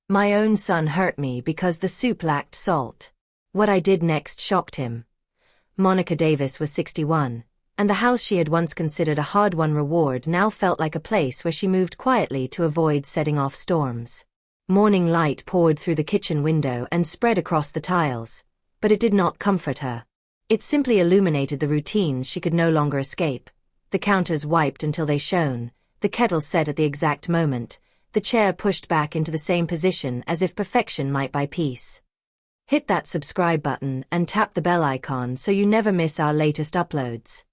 My own son hurt me because the soup lacked salt. What I did next shocked him. Monica Davis was 61, and the house she had once considered a hard-won reward now felt like a place where she moved quietly to avoid setting off storms. Morning light poured through the kitchen window and spread across the tiles, but it did not comfort her. It simply illuminated the routines she could no longer escape. The counters wiped until they shone, the kettle set at the exact moment, the chair pushed back into the same position as if perfection might buy peace. Hit that subscribe button and tap the bell icon so you never miss our latest uploads.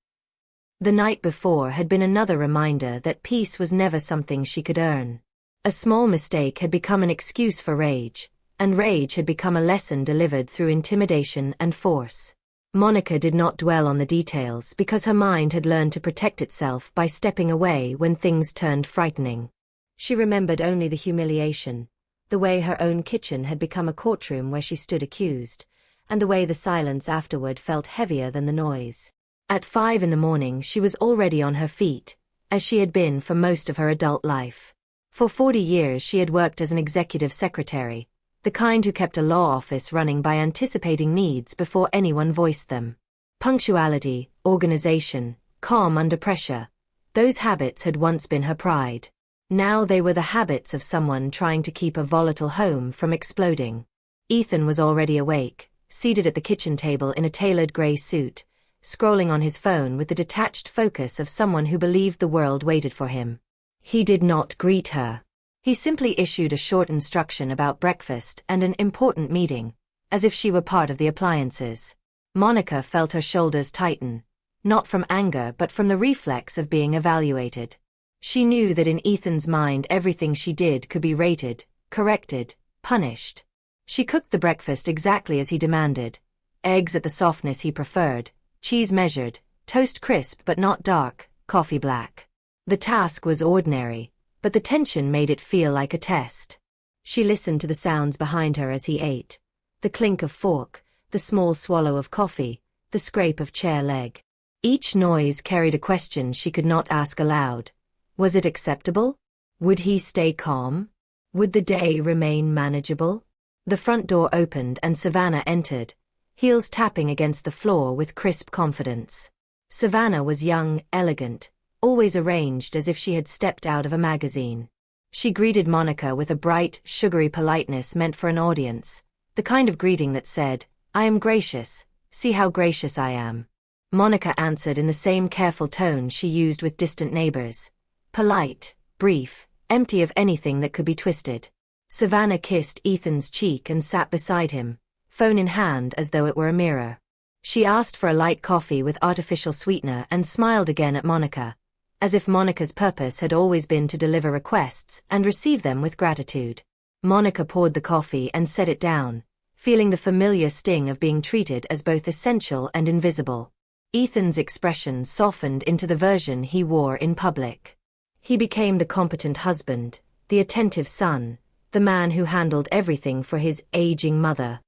The night before had been another reminder that peace was never something she could earn. A small mistake had become an excuse for rage, and rage had become a lesson delivered through intimidation and force. Monica did not dwell on the details because her mind had learned to protect itself by stepping away when things turned frightening. She remembered only the humiliation, the way her own kitchen had become a courtroom where she stood accused, and the way the silence afterward felt heavier than the noise. At 5 in the morning she was already on her feet, as she had been for most of her adult life. For 40 years she had worked as an executive secretary, the kind who kept a law office running by anticipating needs before anyone voiced them. Punctuality, organization, calm under pressure. Those habits had once been her pride. Now they were the habits of someone trying to keep a volatile home from exploding. Ethan was already awake, seated at the kitchen table in a tailored gray suit, scrolling on his phone with the detached focus of someone who believed the world waited for him. He did not greet her. He simply issued a short instruction about breakfast and an important meeting, as if she were part of the appliances. Monica felt her shoulders tighten, not from anger but from the reflex of being evaluated. She knew that in Ethan's mind everything she did could be rated, corrected, punished. She cooked the breakfast exactly as he demanded. Eggs at the softness he preferred, cheese measured, toast crisp but not dark, coffee black. The task was ordinary, but the tension made it feel like a test. She listened to the sounds behind her as he ate. The clink of fork, the small swallow of coffee, the scrape of chair leg. Each noise carried a question she could not ask aloud. Was it acceptable? Would he stay calm? Would the day remain manageable? The front door opened and Savannah entered, heels tapping against the floor with crisp confidence. Savannah was young, elegant, always arranged as if she had stepped out of a magazine. She greeted Monica with a bright, sugary politeness meant for an audience, the kind of greeting that said, "I am gracious, see how gracious I am." Monica answered in the same careful tone she used with distant neighbors. Polite, brief, empty of anything that could be twisted. Savannah kissed Ethan's cheek and sat beside him, phone in hand as though it were a mirror. She asked for a light coffee with artificial sweetener and smiled again at Monica, as if Monica's purpose had always been to deliver requests and receive them with gratitude. Monica poured the coffee and set it down, feeling the familiar sting of being treated as both essential and invisible. Ethan's expression softened into the version he wore in public. He became the competent husband, the attentive son, the man who handled everything for his aging mother.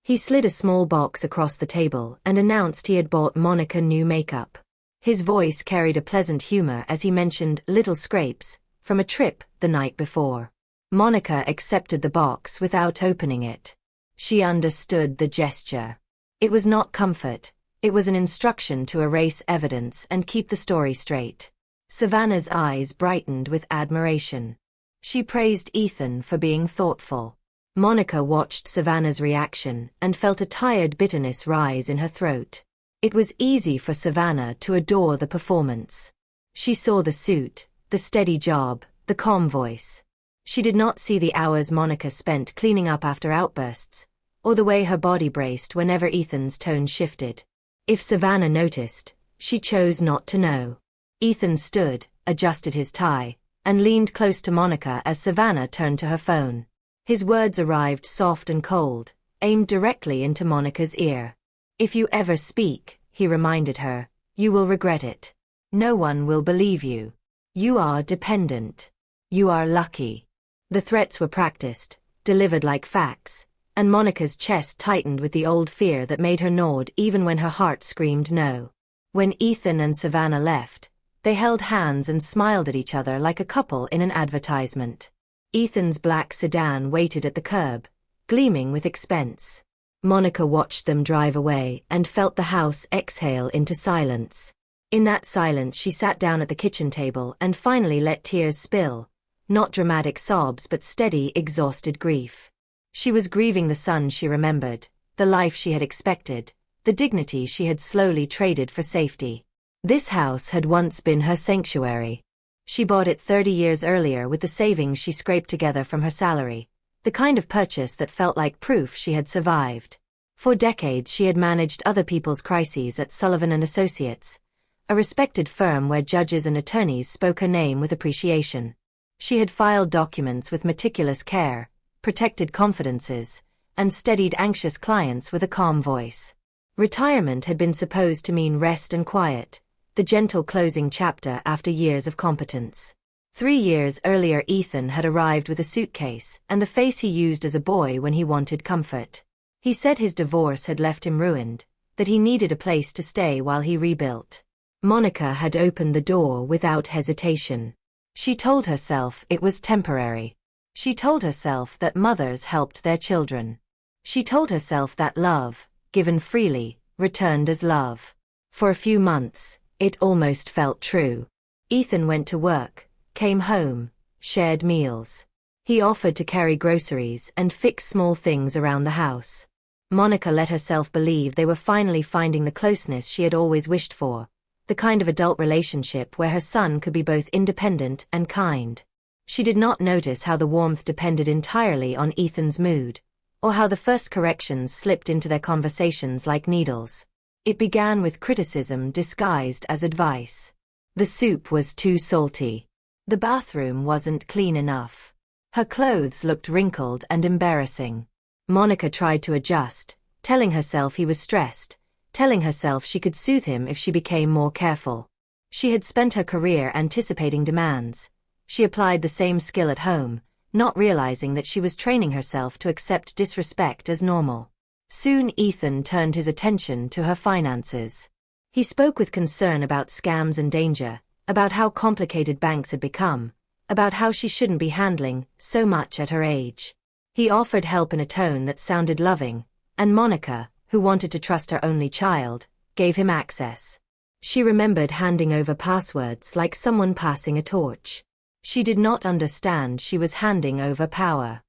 He slid a small box across the table and announced he had bought Monica new makeup. His voice carried a pleasant humor as he mentioned little scrapes from a trip the night before. Monica accepted the box without opening it. She understood the gesture. It was not comfort, it was an instruction to erase evidence and keep the story straight. Savannah's eyes brightened with admiration. She praised Ethan for being thoughtful. Monica watched Savannah's reaction and felt a tired bitterness rise in her throat. It was easy for Savannah to adore the performance. She saw the suit, the steady job, the calm voice. She did not see the hours Monica spent cleaning up after outbursts, or the way her body braced whenever Ethan's tone shifted. If Savannah noticed, she chose not to know. Ethan stood, adjusted his tie, and leaned close to Monica as Savannah turned to her phone. His words arrived soft and cold, aimed directly into Monica's ear. "If you ever speak," he reminded her, "you will regret it. No one will believe you. You are dependent. You are lucky." The threats were practiced, delivered like facts, and Monica's chest tightened with the old fear that made her nod even when her heart screamed no. When Ethan and Savannah left, they held hands and smiled at each other like a couple in an advertisement. Ethan's black sedan waited at the curb, gleaming with expense. Monica watched them drive away and felt the house exhale into silence. In that silence she sat down at the kitchen table and finally let tears spill, not dramatic sobs but steady, exhausted grief. She was grieving the son she remembered, the life she had expected, the dignity she had slowly traded for safety. This house had once been her sanctuary. She bought it 30 years earlier with the savings she scraped together from her salary, the kind of purchase that felt like proof she had survived. For decades she had managed other people's crises at Sullivan & Associates, a respected firm where judges and attorneys spoke her name with appreciation. She had filed documents with meticulous care, protected confidences, and steadied anxious clients with a calm voice. Retirement had been supposed to mean rest and quiet, the gentle closing chapter after years of competence. 3 years earlier Ethan had arrived with a suitcase and the face he used as a boy when he wanted comfort. He said his divorce had left him ruined, that he needed a place to stay while he rebuilt. Monica had opened the door without hesitation. She told herself it was temporary. She told herself that mothers helped their children. She told herself that love, given freely, returned as love. For a few months, it almost felt true. Ethan went to work, came home, shared meals. He offered to carry groceries and fix small things around the house. Monica let herself believe they were finally finding the closeness she had always wished for, the kind of adult relationship where her son could be both independent and kind. She did not notice how the warmth depended entirely on Ethan's mood, or how the first corrections slipped into their conversations like needles. It began with criticism disguised as advice. The soup was too salty. The bathroom wasn't clean enough. Her clothes looked wrinkled and embarrassing. Monica tried to adjust, telling herself he was stressed, telling herself she could soothe him if she became more careful. She had spent her career anticipating demands. She applied the same skill at home, not realizing that she was training herself to accept disrespect as normal. Soon Ethan turned his attention to her finances. He spoke with concern about scams and danger, about how complicated banks had become, about how she shouldn't be handling so much at her age. He offered help in a tone that sounded loving, and Monica, who wanted to trust her only child, gave him access. She remembered handing over passwords like someone passing a torch. She did not understand she was handing over power.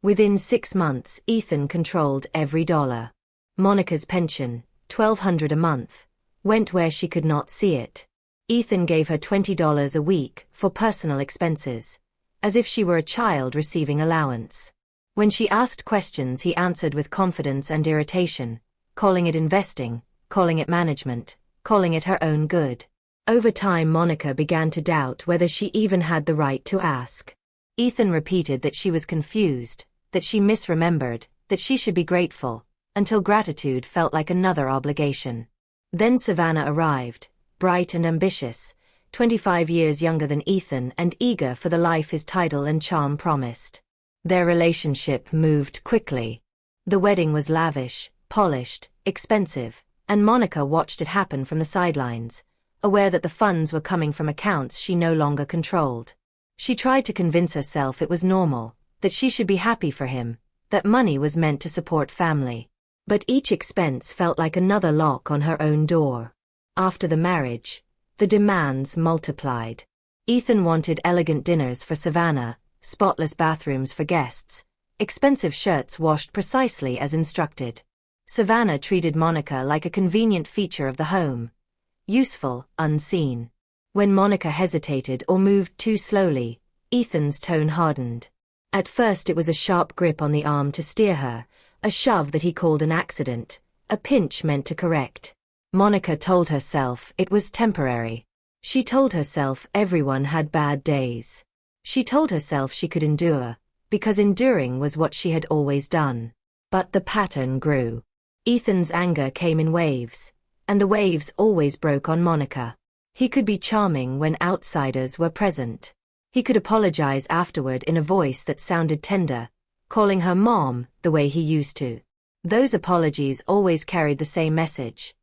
Within 6 months, Ethan controlled every dollar. Monica's pension, $1,200 a month, went where she could not see it. Ethan gave her $20 a week for personal expenses, as if she were a child receiving allowance. When she asked questions, he answered with confidence and irritation, calling it investing, calling it management, calling it her own good. Over time, Monica began to doubt whether she even had the right to ask. Ethan repeated that she was confused, that she misremembered, that she should be grateful, until gratitude felt like another obligation. Then Savannah arrived, bright and ambitious, 25 years younger than Ethan and eager for the life his title and charm promised. Their relationship moved quickly. The wedding was lavish, polished, expensive, and Monica watched it happen from the sidelines, aware that the funds were coming from accounts she no longer controlled. She tried to convince herself it was normal, that she should be happy for him, that money was meant to support family. But each expense felt like another lock on her own door. After the marriage, the demands multiplied. Ethan wanted elegant dinners for Savannah, spotless bathrooms for guests, expensive shirts washed precisely as instructed. Savannah treated Monica like a convenient feature of the home, useful, unseen. When Monica hesitated or moved too slowly, Ethan's tone hardened. At first it was a sharp grip on the arm to steer her, a shove that he called an accident, a pinch meant to correct. Monica told herself it was temporary. She told herself everyone had bad days. She told herself she could endure, because enduring was what she had always done. But the pattern grew. Ethan's anger came in waves, and the waves always broke on Monica. He could be charming when outsiders were present. He could apologize afterward in a voice that sounded tender, calling her mom the way he used to. Those apologies always carried the same message.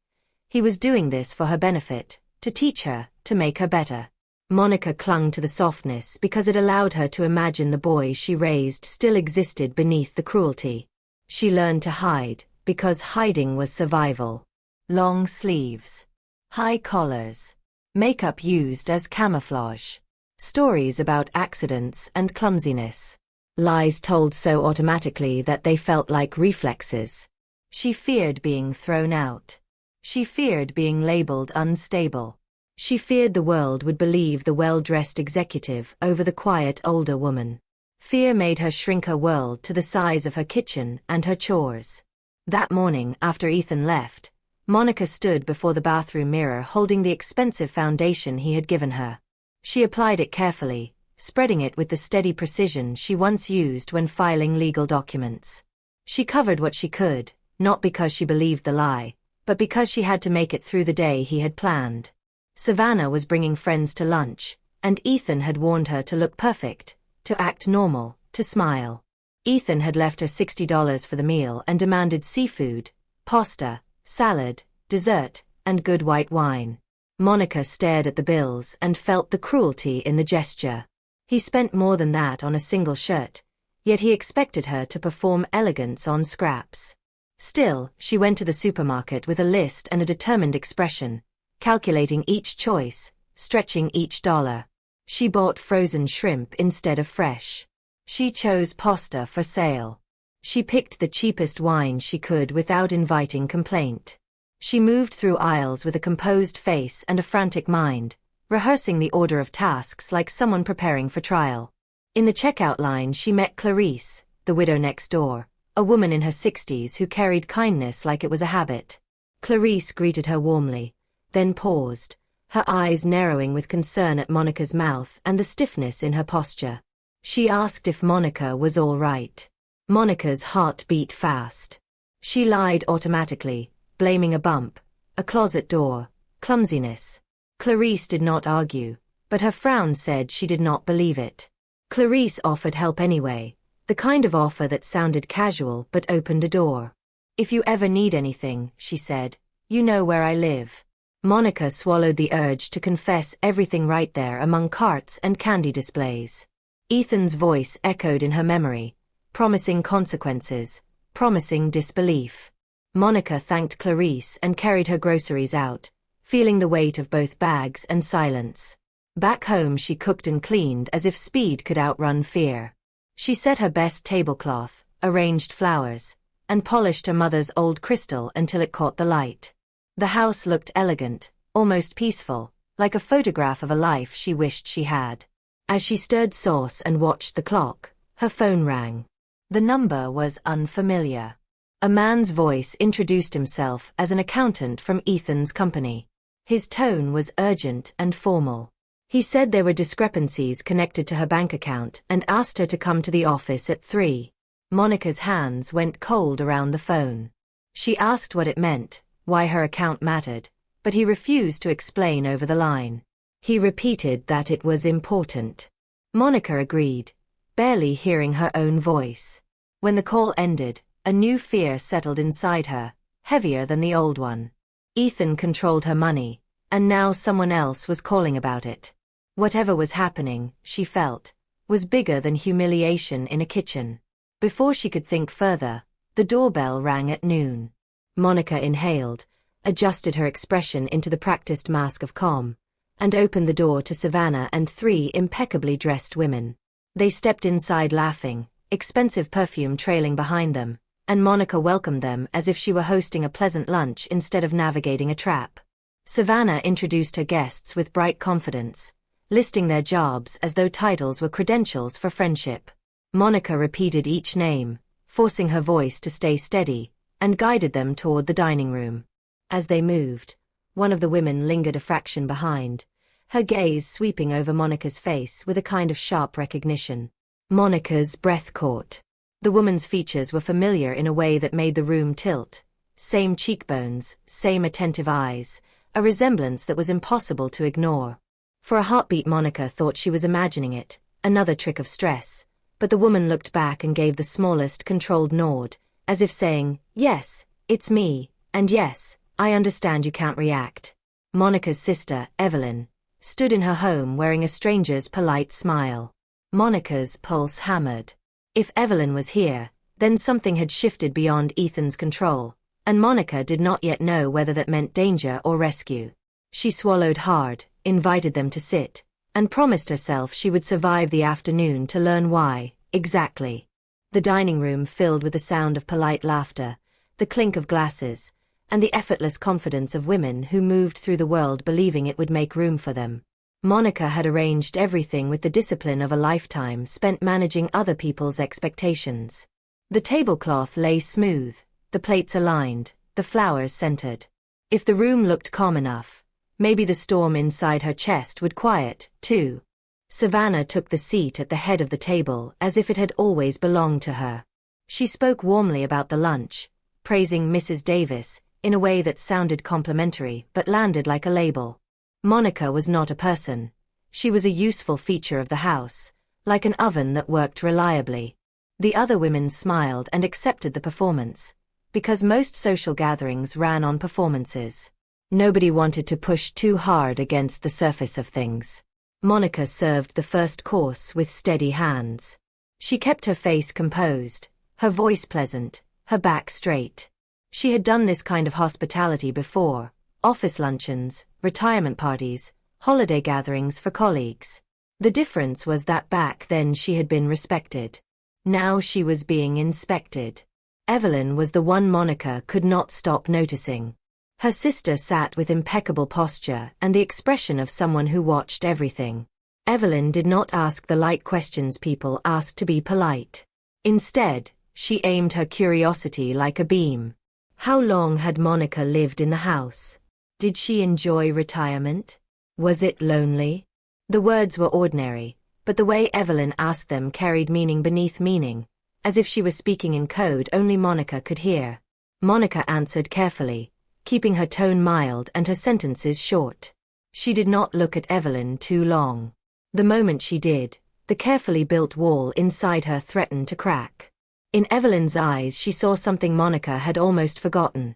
He was doing this for her benefit, to teach her, to make her better. Monica clung to the softness because it allowed her to imagine the boy she raised still existed beneath the cruelty. She learned to hide, because hiding was survival. Long sleeves. High collars. Makeup used as camouflage. Stories about accidents and clumsiness. Lies told so automatically that they felt like reflexes. She feared being thrown out. She feared being labeled unstable. She feared the world would believe the well-dressed executive over the quiet older woman. Fear made her shrink her world to the size of her kitchen and her chores. That morning, after Ethan left, Monica stood before the bathroom mirror holding the expensive foundation he had given her. She applied it carefully, spreading it with the steady precision she once used when filing legal documents. She covered what she could, not because she believed the lie, but because she had to make it through the day he had planned. Savannah was bringing friends to lunch, and Ethan had warned her to look perfect, to act normal, to smile. Ethan had left her $60 for the meal and demanded seafood, pasta, salad, dessert, and good white wine. Monica stared at the bills and felt the cruelty in the gesture. He spent more than that on a single shirt, yet he expected her to perform elegance on scraps. Still, she went to the supermarket with a list and a determined expression, calculating each choice, stretching each dollar. She bought frozen shrimp instead of fresh. She chose pasta for sale. She picked the cheapest wine she could without inviting complaint. She moved through aisles with a composed face and a frantic mind, rehearsing the order of tasks like someone preparing for trial. In the checkout line she met Clarice, the widow next door, a woman in her 60s who carried kindness like it was a habit. Clarice greeted her warmly, then paused, her eyes narrowing with concern at Monica's mouth and the stiffness in her posture. She asked if Monica was all right. Monica's heart beat fast. She lied automatically, blaming a bump, a closet door, clumsiness. Clarice did not argue, but her frown said she did not believe it. Clarice offered help anyway, the kind of offer that sounded casual but opened a door. "If you ever need anything," she said, "you know where I live." Monica swallowed the urge to confess everything right there among carts and candy displays. Ethan's voice echoed in her memory, promising consequences, promising disbelief. Monica thanked Clarice and carried her groceries out, feeling the weight of both bags and silence. Back home she cooked and cleaned as if speed could outrun fear. She set her best tablecloth, arranged flowers, and polished her mother's old crystal until it caught the light. The house looked elegant, almost peaceful, like a photograph of a life she wished she had. As she stirred sauce and watched the clock, her phone rang. The number was unfamiliar. A man's voice introduced himself as an accountant from Ethan's company. His tone was urgent and formal. He said there were discrepancies connected to her bank account and asked her to come to the office at 3. Monica's hands went cold around the phone. She asked what it meant, why her account mattered, but he refused to explain over the line. He repeated that it was important. Monica agreed, barely hearing her own voice. When the call ended, a new fear settled inside her, heavier than the old one. Ethan controlled her money, and now someone else was calling about it. Whatever was happening, she felt, was bigger than humiliation in a kitchen. Before she could think further, the doorbell rang at noon. Monica inhaled, adjusted her expression into the practiced mask of calm, and opened the door to Savannah and 3 impeccably dressed women. They stepped inside laughing, expensive perfume trailing behind them, and Monica welcomed them as if she were hosting a pleasant lunch instead of navigating a trap. Savannah introduced her guests with bright confidence, listing their jobs as though titles were credentials for friendship. Monica repeated each name, forcing her voice to stay steady, and guided them toward the dining room. As they moved, one of the women lingered a fraction behind, her gaze sweeping over Monica's face with a kind of sharp recognition. Monica's breath caught. The woman's features were familiar in a way that made the room tilt. Same cheekbones, same attentive eyes, a resemblance that was impossible to ignore. For a heartbeat Monica thought she was imagining it, another trick of stress, but the woman looked back and gave the smallest controlled nod, as if saying, "Yes, it's me, and yes, I understand you can't react." Monica's sister, Evelyn, stood in her home wearing a stranger's polite smile. Monica's pulse hammered. If Evelyn was here, then something had shifted beyond Ethan's control, and Monica did not yet know whether that meant danger or rescue. She swallowed hard, invited them to sit, and promised herself she would survive the afternoon to learn why, exactly. The dining room filled with the sound of polite laughter, the clink of glasses, and the effortless confidence of women who moved through the world believing it would make room for them. Monica had arranged everything with the discipline of a lifetime spent managing other people's expectations. The tablecloth lay smooth, the plates aligned, the flowers scented. If the room looked calm enough, maybe the storm inside her chest would quiet, too. Savannah took the seat at the head of the table as if it had always belonged to her. She spoke warmly about the lunch, praising Mrs. Davis in a way that sounded complimentary but landed like a label. Monica was not a person. She was a useful feature of the house, like an oven that worked reliably. The other women smiled and accepted the performance, because most social gatherings ran on performances. Nobody wanted to push too hard against the surface of things. Monica served the first course with steady hands. She kept her face composed, her voice pleasant, her back straight. She had done this kind of hospitality before: office luncheons, retirement parties, holiday gatherings for colleagues. The difference was that back then she had been respected. Now she was being inspected. Evelyn was the one Monica could not stop noticing. Her sister sat with impeccable posture and the expression of someone who watched everything. Evelyn did not ask the light questions people asked to be polite. Instead, she aimed her curiosity like a beam. How long had Monica lived in the house? Did she enjoy retirement? Was it lonely? The words were ordinary, but the way Evelyn asked them carried meaning beneath meaning, as if she was speaking in code only Monica could hear. Monica answered carefully, keeping her tone mild and her sentences short. She did not look at Evelyn too long. The moment she did, the carefully built wall inside her threatened to crack. In Evelyn's eyes she saw something Monica had almost forgotten: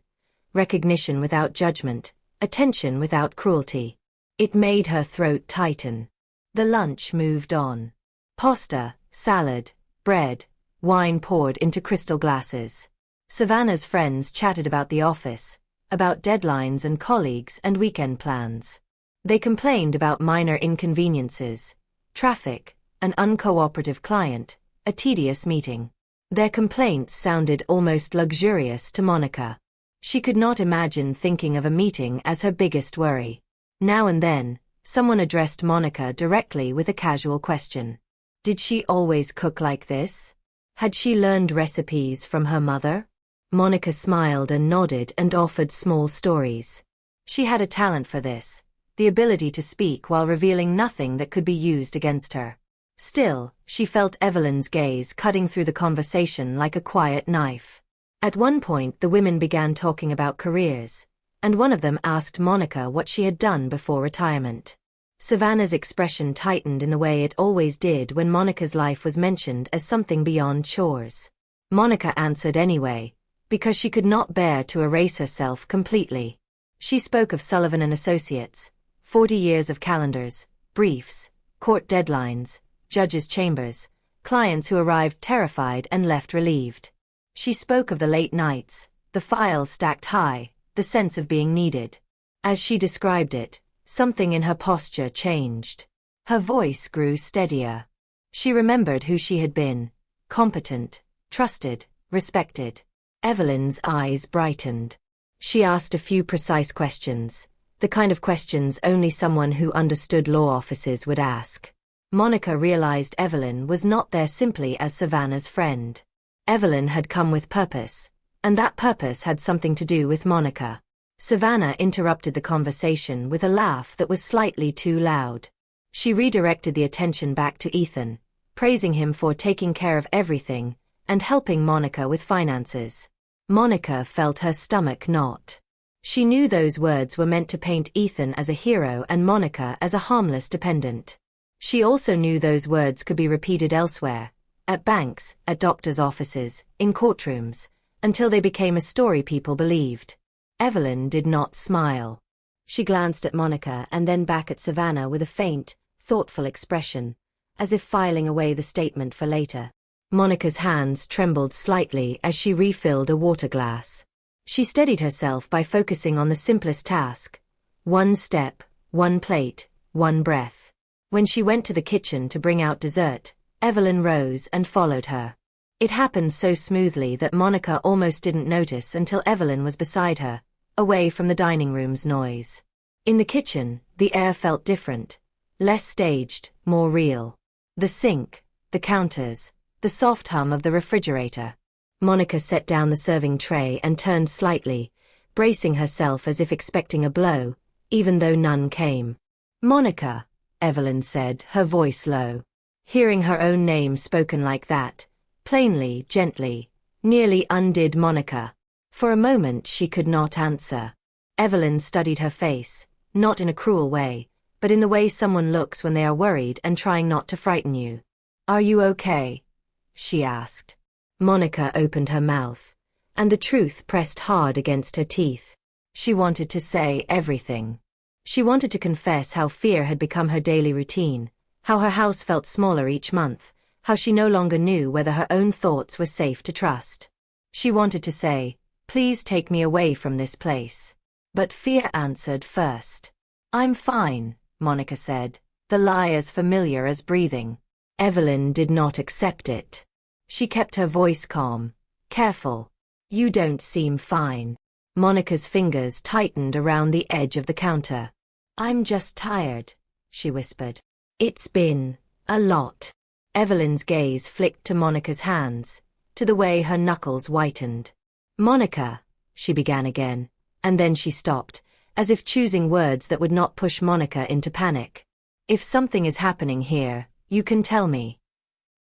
recognition without judgment, attention without cruelty. It made her throat tighten. The lunch moved on. Pasta, salad, bread, wine poured into crystal glasses. Savannah's friends chatted about the office, about deadlines and colleagues and weekend plans. They complained about minor inconveniences: traffic, an uncooperative client, a tedious meeting. Their complaints sounded almost luxurious to Monica. She could not imagine thinking of a meeting as her biggest worry. Now and then, someone addressed Monica directly with a casual question. Did she always cook like this? Had she learned recipes from her mother? Monica smiled and nodded and offered small stories. She had a talent for this, the ability to speak while revealing nothing that could be used against her. Still, she felt Evelyn's gaze cutting through the conversation like a quiet knife. At one point the women began talking about careers, and one of them asked Monica what she had done before retirement. Savannah's expression tightened in the way it always did when Monica's life was mentioned as something beyond chores. Monica answered anyway, because she could not bear to erase herself completely. She spoke of Sullivan and Associates, 40 years of calendars, briefs, court deadlines, judges' chambers, clients who arrived terrified and left relieved. She spoke of the late nights, the files stacked high, the sense of being needed. As she described it, something in her posture changed. Her voice grew steadier. She remembered who she had been: competent, trusted, respected. Evelyn's eyes brightened. She asked a few precise questions, the kind of questions only someone who understood law offices would ask. Monica realized Evelyn was not there simply as Savannah's friend. Evelyn had come with purpose, and that purpose had something to do with Monica. Savannah interrupted the conversation with a laugh that was slightly too loud. She redirected the attention back to Ethan, praising him for taking care of everything and helping Monica with finances. Monica felt her stomach knot. She knew those words were meant to paint Ethan as a hero and Monica as a harmless dependent. She also knew those words could be repeated elsewhere: at banks, at doctors' offices, in courtrooms, until they became a story people believed. Evelyn did not smile. She glanced at Monica and then back at Savannah with a faint, thoughtful expression, as if filing away the statement for later. Monica's hands trembled slightly as she refilled a water glass. She steadied herself by focusing on the simplest task: one step, one plate, one breath. When she went to the kitchen to bring out dessert, Evelyn rose and followed her. It happened so smoothly that Monica almost didn't notice until Evelyn was beside her, away from the dining room's noise. In the kitchen, the air felt different, less staged, more real. The sink, the counters, the soft hum of the refrigerator. Monica set down the serving tray and turned slightly, bracing herself as if expecting a blow, even though none came. "Monica," Evelyn said, her voice low. Hearing her own name spoken like that, plainly, gently, nearly undid Monica. For a moment she could not answer. Evelyn studied her face, not in a cruel way, but in the way someone looks when they are worried and trying not to frighten you. "Are you okay?" she asked. Monica opened her mouth, and the truth pressed hard against her teeth. She wanted to say everything. She wanted to confess how fear had become her daily routine, how her house felt smaller each month, how she no longer knew whether her own thoughts were safe to trust. She wanted to say, "Please take me away from this place." But fear answered first. "I'm fine," Monica said, the lie as familiar as breathing. Evelyn did not accept it. She kept her voice calm, careful. "You don't seem fine." Monica's fingers tightened around the edge of the counter. "I'm just tired," she whispered. "It's been a lot." Evelyn's gaze flicked to Monica's hands, to the way her knuckles whitened. "Monica," she began again, and then she stopped, as if choosing words that would not push Monica into panic. "If something is happening here, you can tell me."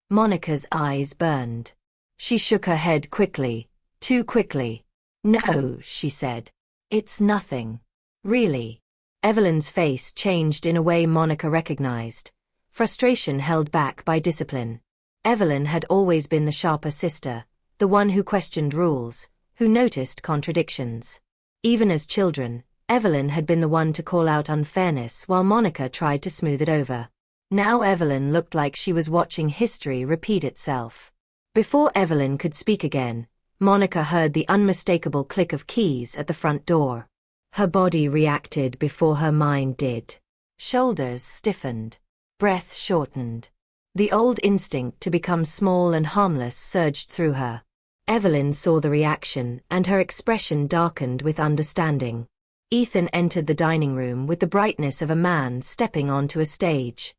Monica's eyes burned. She shook her head quickly, too quickly. "No," she said. "It's nothing. Really." Evelyn's face changed in a way Monica recognized. Frustration held back by discipline. Evelyn had always been the sharper sister, the one who questioned rules, who noticed contradictions. Even as children, Evelyn had been the one to call out unfairness while Monica tried to smooth it over. Now Evelyn looked like she was watching history repeat itself. Before Evelyn could speak again, Monica heard the unmistakable click of keys at the front door. Her body reacted before her mind did. Shoulders stiffened. Breath shortened. The old instinct to become small and harmless surged through her. Evelyn saw the reaction, and her expression darkened with understanding. Ethan entered the dining room with the brightness of a man stepping onto a stage.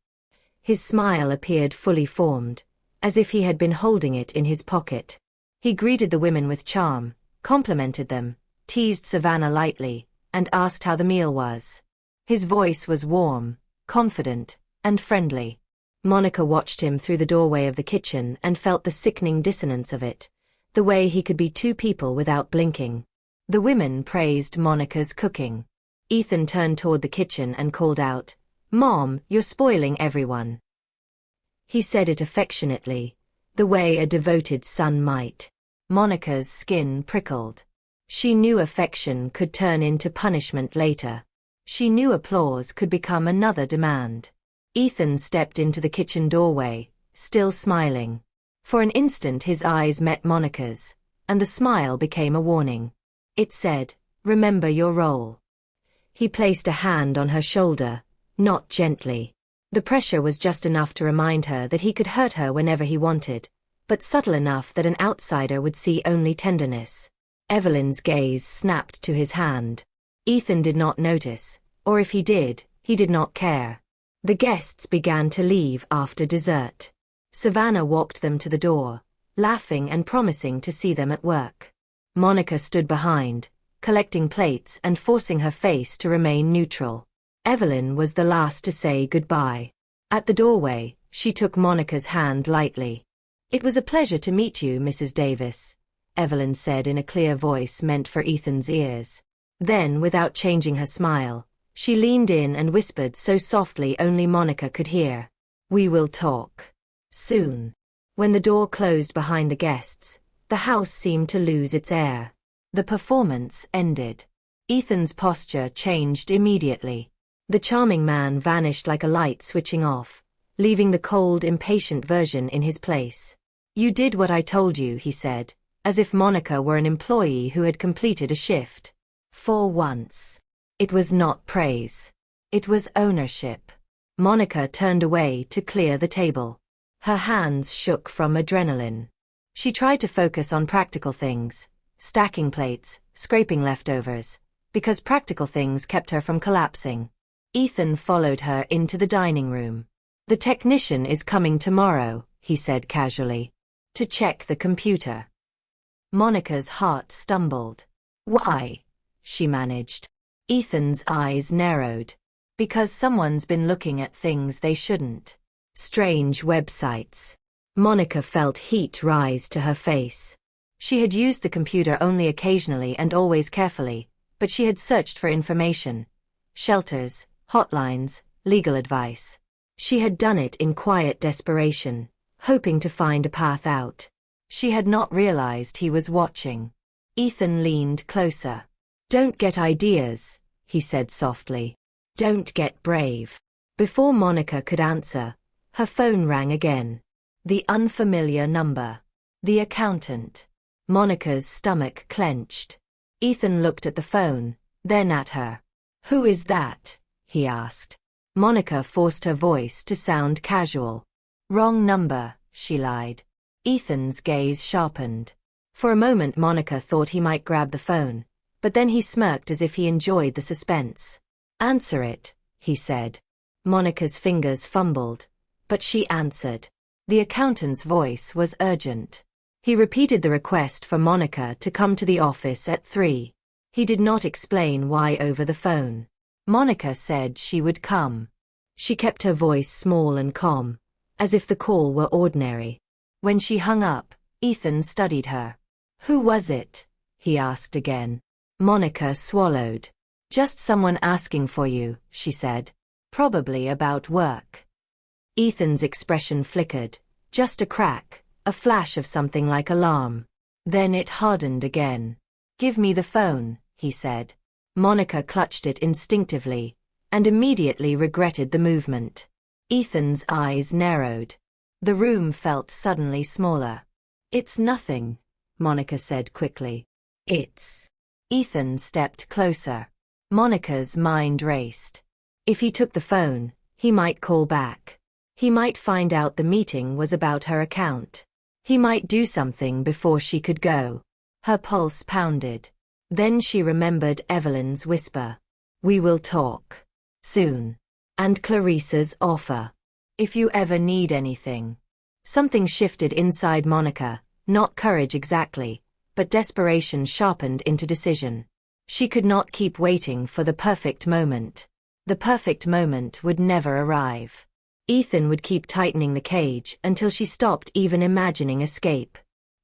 His smile appeared fully formed, as if he had been holding it in his pocket. He greeted the women with charm, complimented them, teased Savannah lightly, and asked how the meal was. His voice was warm, confident, and friendly. Monica watched him through the doorway of the kitchen and felt the sickening dissonance of it, the way he could be two people without blinking. The women praised Monica's cooking. Ethan turned toward the kitchen and called out, "Mom, you're spoiling everyone." He said it affectionately, the way a devoted son might. Monica's skin prickled. She knew affection could turn into punishment later. She knew applause could become another demand. Ethan stepped into the kitchen doorway, still smiling. For an instant his eyes met Monica's, and the smile became a warning. It said, "Remember your role." He placed a hand on her shoulder, not gently. The pressure was just enough to remind her that he could hurt her whenever he wanted, but subtle enough that an outsider would see only tenderness. Evelyn's gaze snapped to his hand. Ethan did not notice, or if he did not care. The guests began to leave after dessert. Savannah walked them to the door, laughing and promising to see them at work. Monica stood behind, collecting plates and forcing her face to remain neutral. Evelyn was the last to say goodbye. At the doorway, she took Monica's hand lightly. "It was a pleasure to meet you, Mrs. Davis," Evelyn said in a clear voice meant for Ethan's ears. Then, without changing her smile, she leaned in and whispered so softly only Monica could hear, "We will talk soon." When the door closed behind the guests, the house seemed to lose its air. The performance ended. Ethan's posture changed immediately. The charming man vanished like a light switching off, leaving the cold, impatient version in his place. "You did what I told you," he said, as if Monica were an employee who had completed a shift. For once. It was not praise. It was ownership. Monica turned away to clear the table. Her hands shook from adrenaline. She tried to focus on practical things, stacking plates, scraping leftovers, because practical things kept her from collapsing. Ethan followed her into the dining room. "The technician is coming tomorrow," he said casually, "to check the computer." Monica's heart stumbled. "Why?" she managed. Ethan's eyes narrowed. "Because someone's been looking at things they shouldn't. Strange websites." Monica felt heat rise to her face. She had used the computer only occasionally and always carefully, but she had searched for information. Shelters, hotlines, legal advice. She had done it in quiet desperation, hoping to find a path out. She had not realized he was watching. Ethan leaned closer. "Don't get ideas," he said softly. "Don't get brave." Before Monica could answer, her phone rang again. The unfamiliar number. The accountant. Monica's stomach clenched. Ethan looked at the phone, then at her. "Who is that?" he asked. Monica forced her voice to sound casual. "Wrong number," she lied. Ethan's gaze sharpened. For a moment Monica thought he might grab the phone, but then he smirked as if he enjoyed the suspense. "Answer it," he said. Monica's fingers fumbled, but she answered. The accountant's voice was urgent. He repeated the request for Monica to come to the office at 3. He did not explain why over the phone. Monica said she would come. She kept her voice small and calm, as if the call were ordinary. When she hung up, Ethan studied her. "Who was it?" he asked again. Monica swallowed. "Just someone asking for you," she said. "Probably about work." Ethan's expression flickered. Just a crack, a flash of something like alarm. Then it hardened again. "Give me the phone," he said. Monica clutched it instinctively, and immediately regretted the movement. Ethan's eyes narrowed. The room felt suddenly smaller. "It's nothing," Monica said quickly. "It's..." Ethan stepped closer. Monica's mind raced. If he took the phone, he might call back. He might find out the meeting was about her account. He might do something before she could go. Her pulse pounded. Then she remembered Evelyn's whisper. "We will talk. Soon." And Clarissa's offer. "If you ever need anything." Something shifted inside Monica, not courage exactly, but desperation sharpened into decision. She could not keep waiting for the perfect moment. The perfect moment would never arrive. Ethan would keep tightening the cage until she stopped even imagining escape.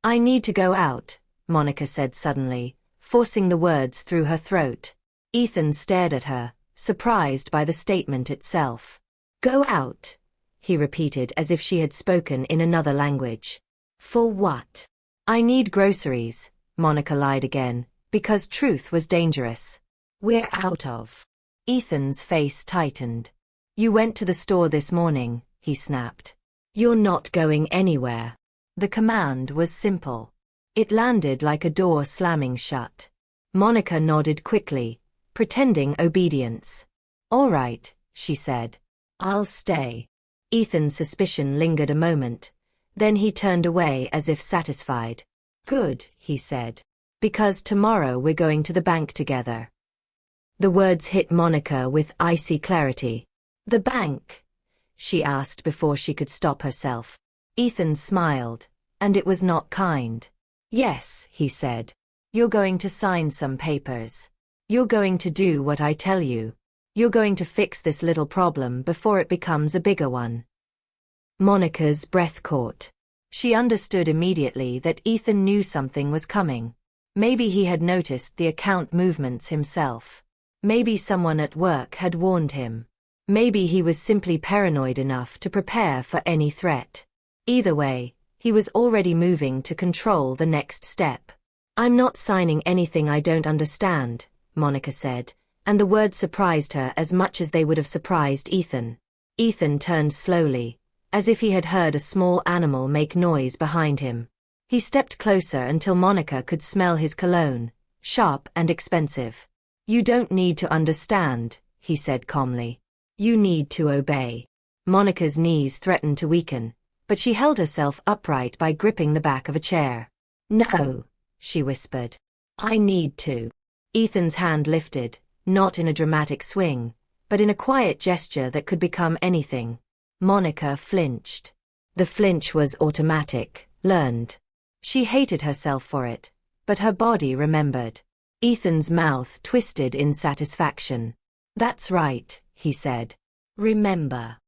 "I need to go out," Monica said suddenly, forcing the words through her throat. Ethan stared at her, surprised by the statement itself. "Go out," he repeated as if she had spoken in another language. "For what?" "I need groceries," Monica lied again, because truth was dangerous. "We're out of." Ethan's face tightened. "You went to the store this morning," he snapped. "You're not going anywhere." The command was simple. It landed like a door slamming shut. Monica nodded quickly, pretending obedience. "All right," she said. "I'll stay." Ethan's suspicion lingered a moment. Then he turned away as if satisfied. "Good," he said. "Because tomorrow we're going to the bank together." The words hit Monica with icy clarity. "The bank?" she asked before she could stop herself. Ethan smiled, and it was not kind. "Yes," he said. "You're going to sign some papers. You're going to do what I tell you. You're going to fix this little problem before it becomes a bigger one." Monica's breath caught. She understood immediately that Ethan knew something was coming. Maybe he had noticed the account movements himself. Maybe someone at work had warned him. Maybe he was simply paranoid enough to prepare for any threat. Either way, he was already moving to control the next step. "I'm not signing anything I don't understand," Monica said, and the words surprised her as much as they would have surprised Ethan. Ethan turned slowly, as if he had heard a small animal make noise behind him. He stepped closer until Monica could smell his cologne, sharp and expensive. "You don't need to understand," he said calmly. "You need to obey." Monica's knees threatened to weaken, but she held herself upright by gripping the back of a chair. "No," she whispered. "I need to." Ethan's hand lifted, not in a dramatic swing, but in a quiet gesture that could become anything. Monica flinched. The flinch was automatic, learned. She hated herself for it, but her body remembered. Ethan's mouth twisted in satisfaction. "That's right," he said. "Remember."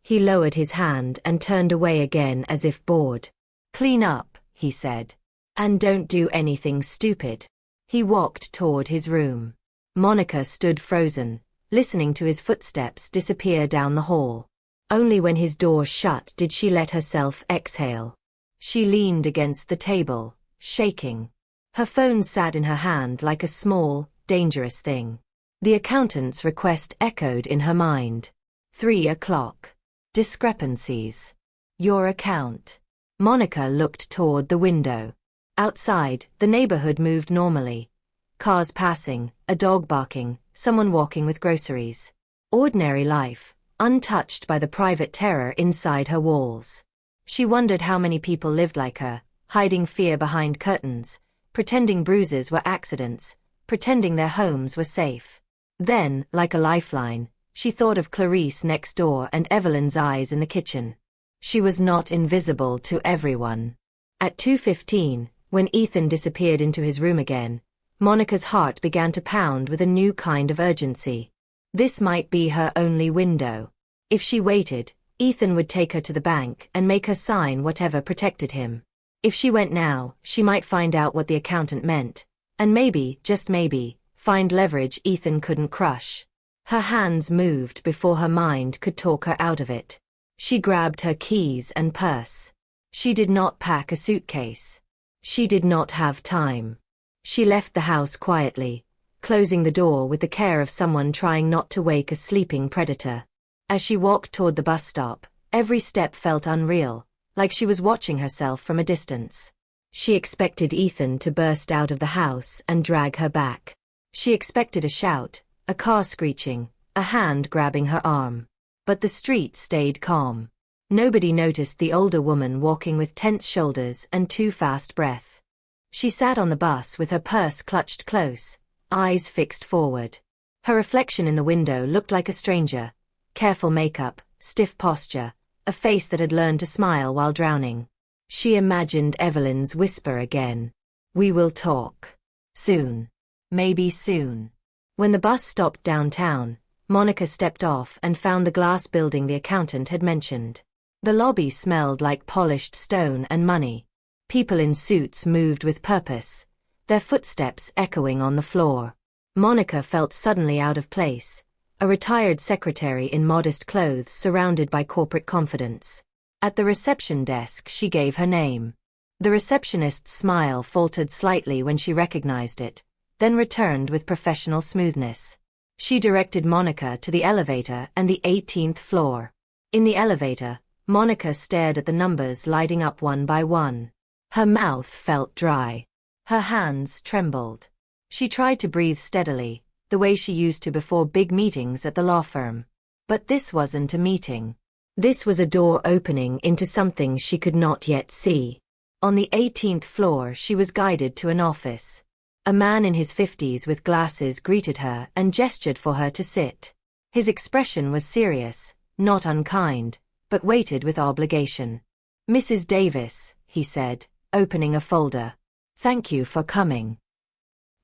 He lowered his hand and turned away again as if bored. "Clean up," he said. "And don't do anything stupid." He walked toward his room. Monica stood frozen, listening to his footsteps disappear down the hall. Only when his door shut did she let herself exhale. She leaned against the table, shaking. Her phone sat in her hand like a small, dangerous thing. The accountant's request echoed in her mind. 3 o'clock. Discrepancies. Your account. Monica looked toward the window. Outside, the neighborhood moved normally. Cars passing, a dog barking, someone walking with groceries. Ordinary life, untouched by the private terror inside her walls. She wondered how many people lived like her, hiding fear behind curtains, pretending bruises were accidents, pretending their homes were safe. Then, like a lifeline, she thought of Clarice next door and Evelyn's eyes in the kitchen. She was not invisible to everyone. At 2:15, when Ethan disappeared into his room again, Monica's heart began to pound with a new kind of urgency. This might be her only window. If she waited, Ethan would take her to the bank and make her sign whatever protected him. If she went now, she might find out what the accountant meant, and maybe, just maybe, find leverage Ethan couldn't crush. Her hands moved before her mind could talk her out of it. She grabbed her keys and purse. She did not pack a suitcase. She did not have time. She left the house quietly, closing the door with the care of someone trying not to wake a sleeping predator. As she walked toward the bus stop, every step felt unreal, like she was watching herself from a distance. She expected Ethan to burst out of the house and drag her back. She expected a shout, a car screeching, a hand grabbing her arm. But the street stayed calm. Nobody noticed the older woman walking with tense shoulders and too fast breath. She sat on the bus with her purse clutched close, eyes fixed forward. Her reflection in the window looked like a stranger. Careful makeup, stiff posture, a face that had learned to smile while drowning. She imagined Evelyn's whisper again. "We will talk. Soon. Maybe soon." When the bus stopped downtown, Monica stepped off and found the glass building the accountant had mentioned. The lobby smelled like polished stone and money. People in suits moved with purpose, their footsteps echoing on the floor. Monica felt suddenly out of place, a retired secretary in modest clothes surrounded by corporate confidence. At the reception desk she gave her name. The receptionist's smile faltered slightly when she recognized it, then returned with professional smoothness. She directed Monica to the elevator and the 18th floor. In the elevator, Monica stared at the numbers lighting up one by one. Her mouth felt dry. Her hands trembled. She tried to breathe steadily, the way she used to before big meetings at the law firm. But this wasn't a meeting. This was a door opening into something she could not yet see. On the 18th floor she was guided to an office. A man in his 50s with glasses greeted her and gestured for her to sit. His expression was serious, not unkind, but weighted with obligation. "Mrs. Davis," he said, opening a folder. "Thank you for coming."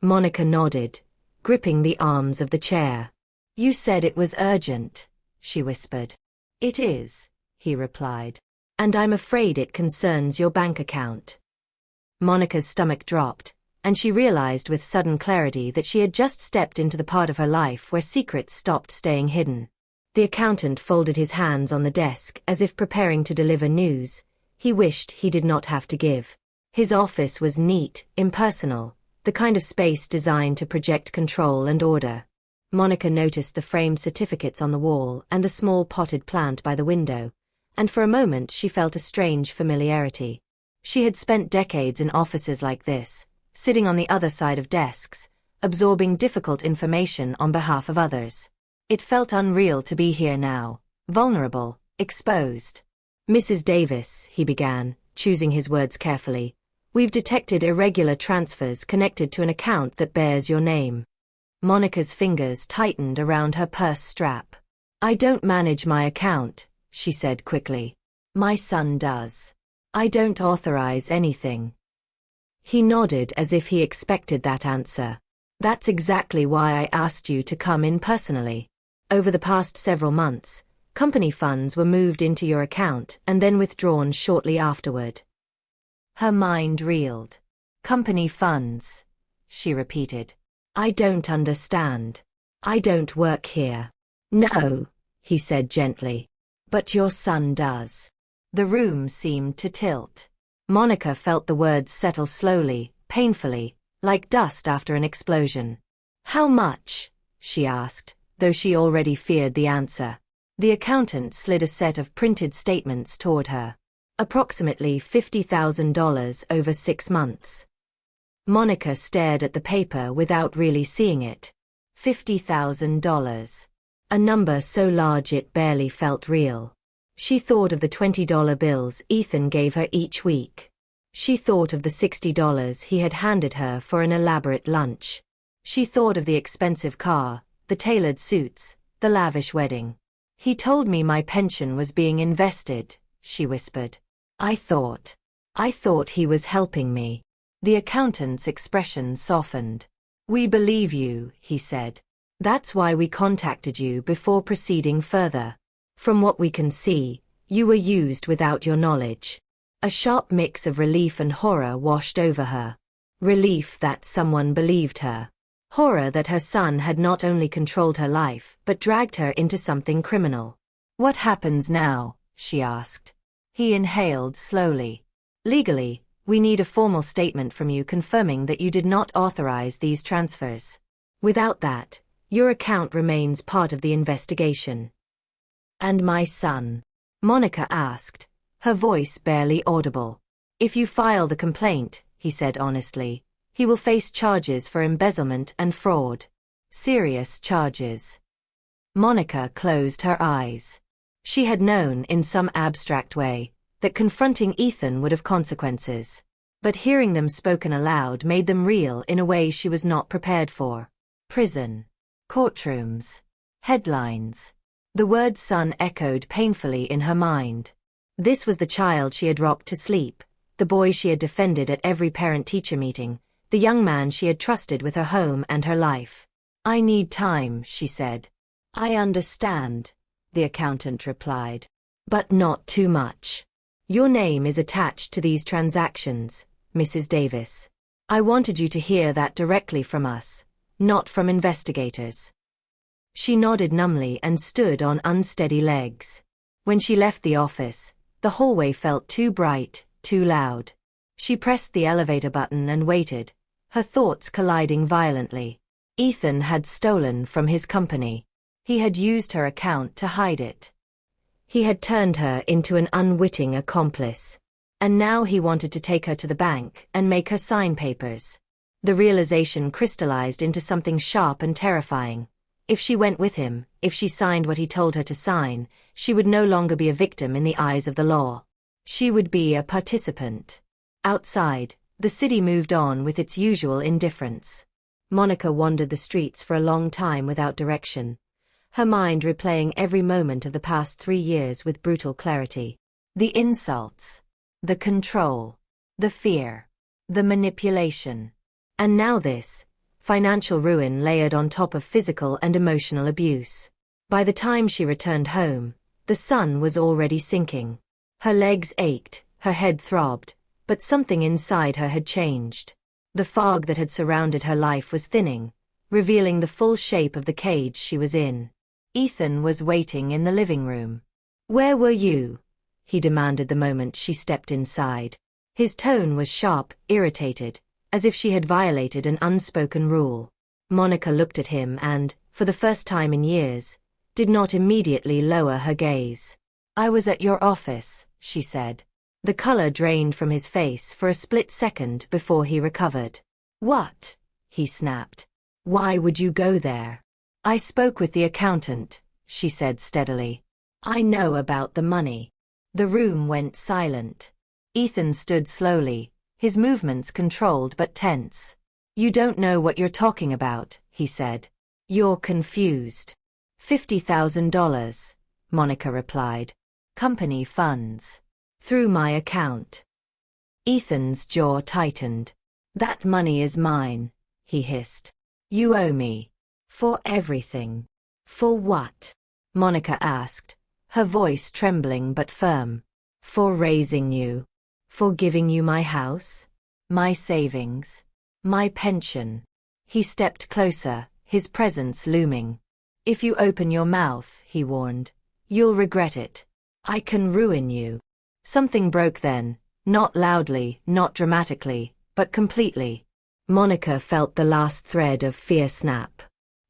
Monica nodded, gripping the arms of the chair. "You said it was urgent," she whispered. "It is," he replied. "And I'm afraid it concerns your bank account." Monica's stomach dropped, and she realized with sudden clarity that she had just stepped into the part of her life where secrets stopped staying hidden. The accountant folded his hands on the desk as if preparing to deliver news he wished he did not have to give. His office was neat, impersonal, the kind of space designed to project control and order. Monica noticed the framed certificates on the wall and the small potted plant by the window, and for a moment she felt a strange familiarity. She had spent decades in offices like this, sitting on the other side of desks, absorbing difficult information on behalf of others. It felt unreal to be here now, vulnerable, exposed. "Mrs. Davis," he began, choosing his words carefully, "we've detected irregular transfers connected to an account that bears your name." Monica's fingers tightened around her purse strap. "I don't manage my account," she said quickly. "My son does. I don't authorize anything." He nodded as if he expected that answer. "That's exactly why I asked you to come in personally. Over the past several months, company funds were moved into your account and then withdrawn shortly afterward." Her mind reeled. "Company funds," she repeated. "I don't understand. I don't work here." "No," he said gently. "But your son does." The room seemed to tilt. Monica felt the words settle slowly, painfully, like dust after an explosion. "How much?" she asked, though she already feared the answer. The accountant slid a set of printed statements toward her. "Approximately $50,000 over 6 months." Monica stared at the paper without really seeing it. $50,000. A number so large it barely felt real. She thought of the $20 bills Ethan gave her each week. She thought of the $60 he had handed her for an elaborate lunch. She thought of the expensive car, the tailored suits, the lavish wedding. "He told me my pension was being invested," she whispered. I thought he was helping me." The accountant's expression softened. "We believe you," he said. "That's why we contacted you before proceeding further. From what we can see, you were used without your knowledge." A sharp mix of relief and horror washed over her. Relief that someone believed her. Horror that her son had not only controlled her life but dragged her into something criminal. "What happens now?" she asked. He inhaled slowly. "Legally, we need a formal statement from you confirming that you did not authorize these transfers. Without that, your account remains part of the investigation." "And my son?" Monica asked, her voice barely audible. "If you file the complaint," he said honestly, "he will face charges for embezzlement and fraud. Serious charges." Monica closed her eyes. She had known, in some abstract way, that confronting Ethan would have consequences. But hearing them spoken aloud made them real in a way she was not prepared for. Prison. Courtrooms. Headlines. The word son echoed painfully in her mind. This was the child she had rocked to sleep, the boy she had defended at every parent-teacher meeting, the young man she had trusted with her home and her life. "I need time," she said. "I understand," the accountant replied. "But not too much. Your name is attached to these transactions, Mrs. Davis. I wanted you to hear that directly from us, not from investigators." She nodded numbly and stood on unsteady legs. When she left the office, the hallway felt too bright, too loud. She pressed the elevator button and waited, her thoughts colliding violently. Ethan had stolen from his company. He had used her account to hide it. He had turned her into an unwitting accomplice. And now he wanted to take her to the bank and make her sign papers. The realization crystallized into something sharp and terrifying. If she went with him, if she signed what he told her to sign, she would no longer be a victim in the eyes of the law. She would be a participant. Outside, the city moved on with its usual indifference. Monica wandered the streets for a long time without direction, her mind replaying every moment of the past 3 years with brutal clarity. The insults, the control, the fear, the manipulation. And now this, financial ruin layered on top of physical and emotional abuse. By the time she returned home, the sun was already sinking. Her legs ached, her head throbbed, but something inside her had changed. The fog that had surrounded her life was thinning, revealing the full shape of the cage she was in. Ethan was waiting in the living room. "Where were you?" he demanded the moment she stepped inside. His tone was sharp, irritated, as if she had violated an unspoken rule. Monica looked at him and, for the first time in years, did not immediately lower her gaze. "I was at your office," she said. The color drained from his face for a split second before he recovered. "What?" he snapped. "Why would you go there?" "I spoke with the accountant," she said steadily. "I know about the money." The room went silent. Ethan stood slowly, his movements controlled but tense. "You don't know what you're talking about," he said. "You're confused." $50,000, Monica replied. "Company funds. Through my account." Ethan's jaw tightened. "That money is mine," he hissed. "You owe me. For everything." "For what?" Monica asked, her voice trembling but firm. "For raising you. For giving you my house, my savings, my pension." He stepped closer, his presence looming. "If you open your mouth," he warned, "you'll regret it. I can ruin you." Something broke then, not loudly, not dramatically, but completely. Monica felt the last thread of fear snap.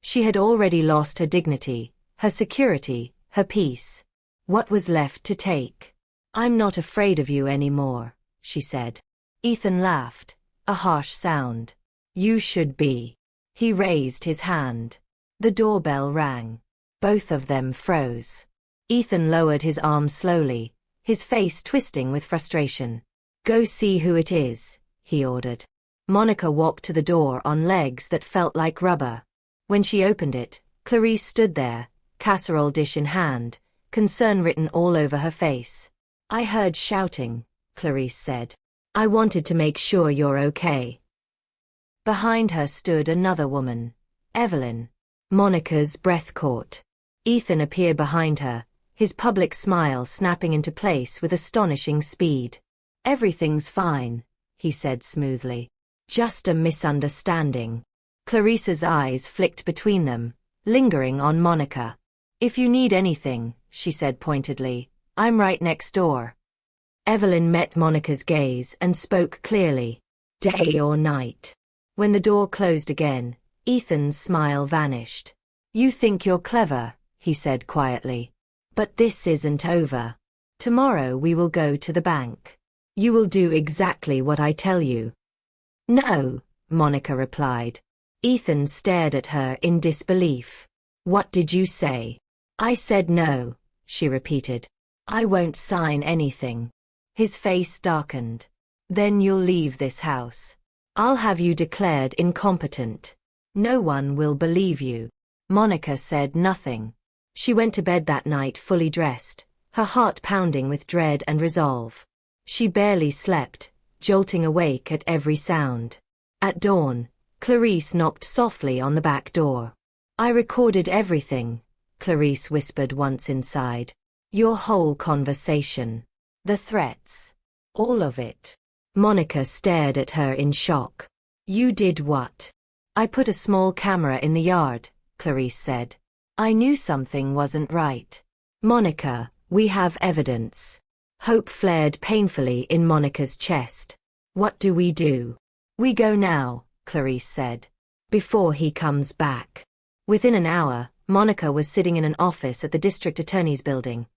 She had already lost her dignity, her security, her peace. What was left to take? "I'm not afraid of you anymore," she said. Ethan laughed, a harsh sound. "You should be." He raised his hand. The doorbell rang. Both of them froze. Ethan lowered his arm slowly, his face twisting with frustration. "Go see who it is," he ordered. Monica walked to the door on legs that felt like rubber. When she opened it, Clarice stood there, casserole dish in hand, concern written all over her face. "I heard shouting," Clarice said. "I wanted to make sure you're okay." Behind her stood another woman, Evelyn. Monica's breath caught. Ethan appeared behind her, his public smile snapping into place with astonishing speed. "Everything's fine," he said smoothly. "Just a misunderstanding." Clarice's eyes flicked between them, lingering on Monica. "If you need anything," she said pointedly, "I'm right next door." Evelyn met Monica's gaze and spoke clearly. "Day or night?" When the door closed again, Ethan's smile vanished. "You think you're clever," he said quietly. "But this isn't over. Tomorrow we will go to the bank. You will do exactly what I tell you." "No," Monica replied. Ethan stared at her in disbelief. "What did you say?" "I said no," she repeated. "I won't sign anything." His face darkened. "Then you'll leave this house. I'll have you declared incompetent. No one will believe you." Monica said nothing. She went to bed that night fully dressed, her heart pounding with dread and resolve. She barely slept, jolting awake at every sound. At dawn, Clarice knocked softly on the back door. "I recorded everything," Clarice whispered once inside. "Your whole conversation. The threats. All of it." Monica stared at her in shock. "You did what?" "I put a small camera in the yard," Clarice said. "I knew something wasn't right." "Monica, we have evidence." Hope flared painfully in Monica's chest. "What do we do?" "We go now," Clarice said. "Before he comes back." Within an hour, Monica was sitting in an office at the district attorney's building.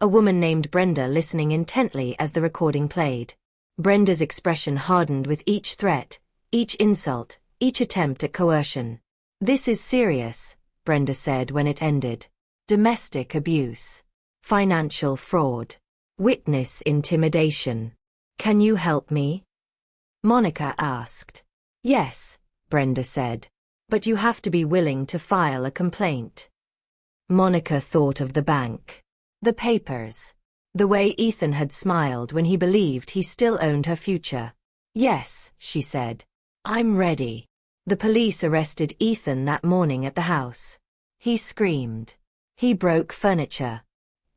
A woman named Brenda listening intently as the recording played. Brenda's expression hardened with each threat, each insult, each attempt at coercion. "This is serious," Brenda said when it ended. "Domestic abuse. Financial fraud. Witness intimidation. Can you help me?" Monica asked. "Yes," Brenda said. "But you have to be willing to file a complaint." Monica thought of the bank. The papers. The way Ethan had smiled when he believed he still owned her future. "Yes," she said. "I'm ready." The police arrested Ethan that morning at the house. He screamed. He broke furniture.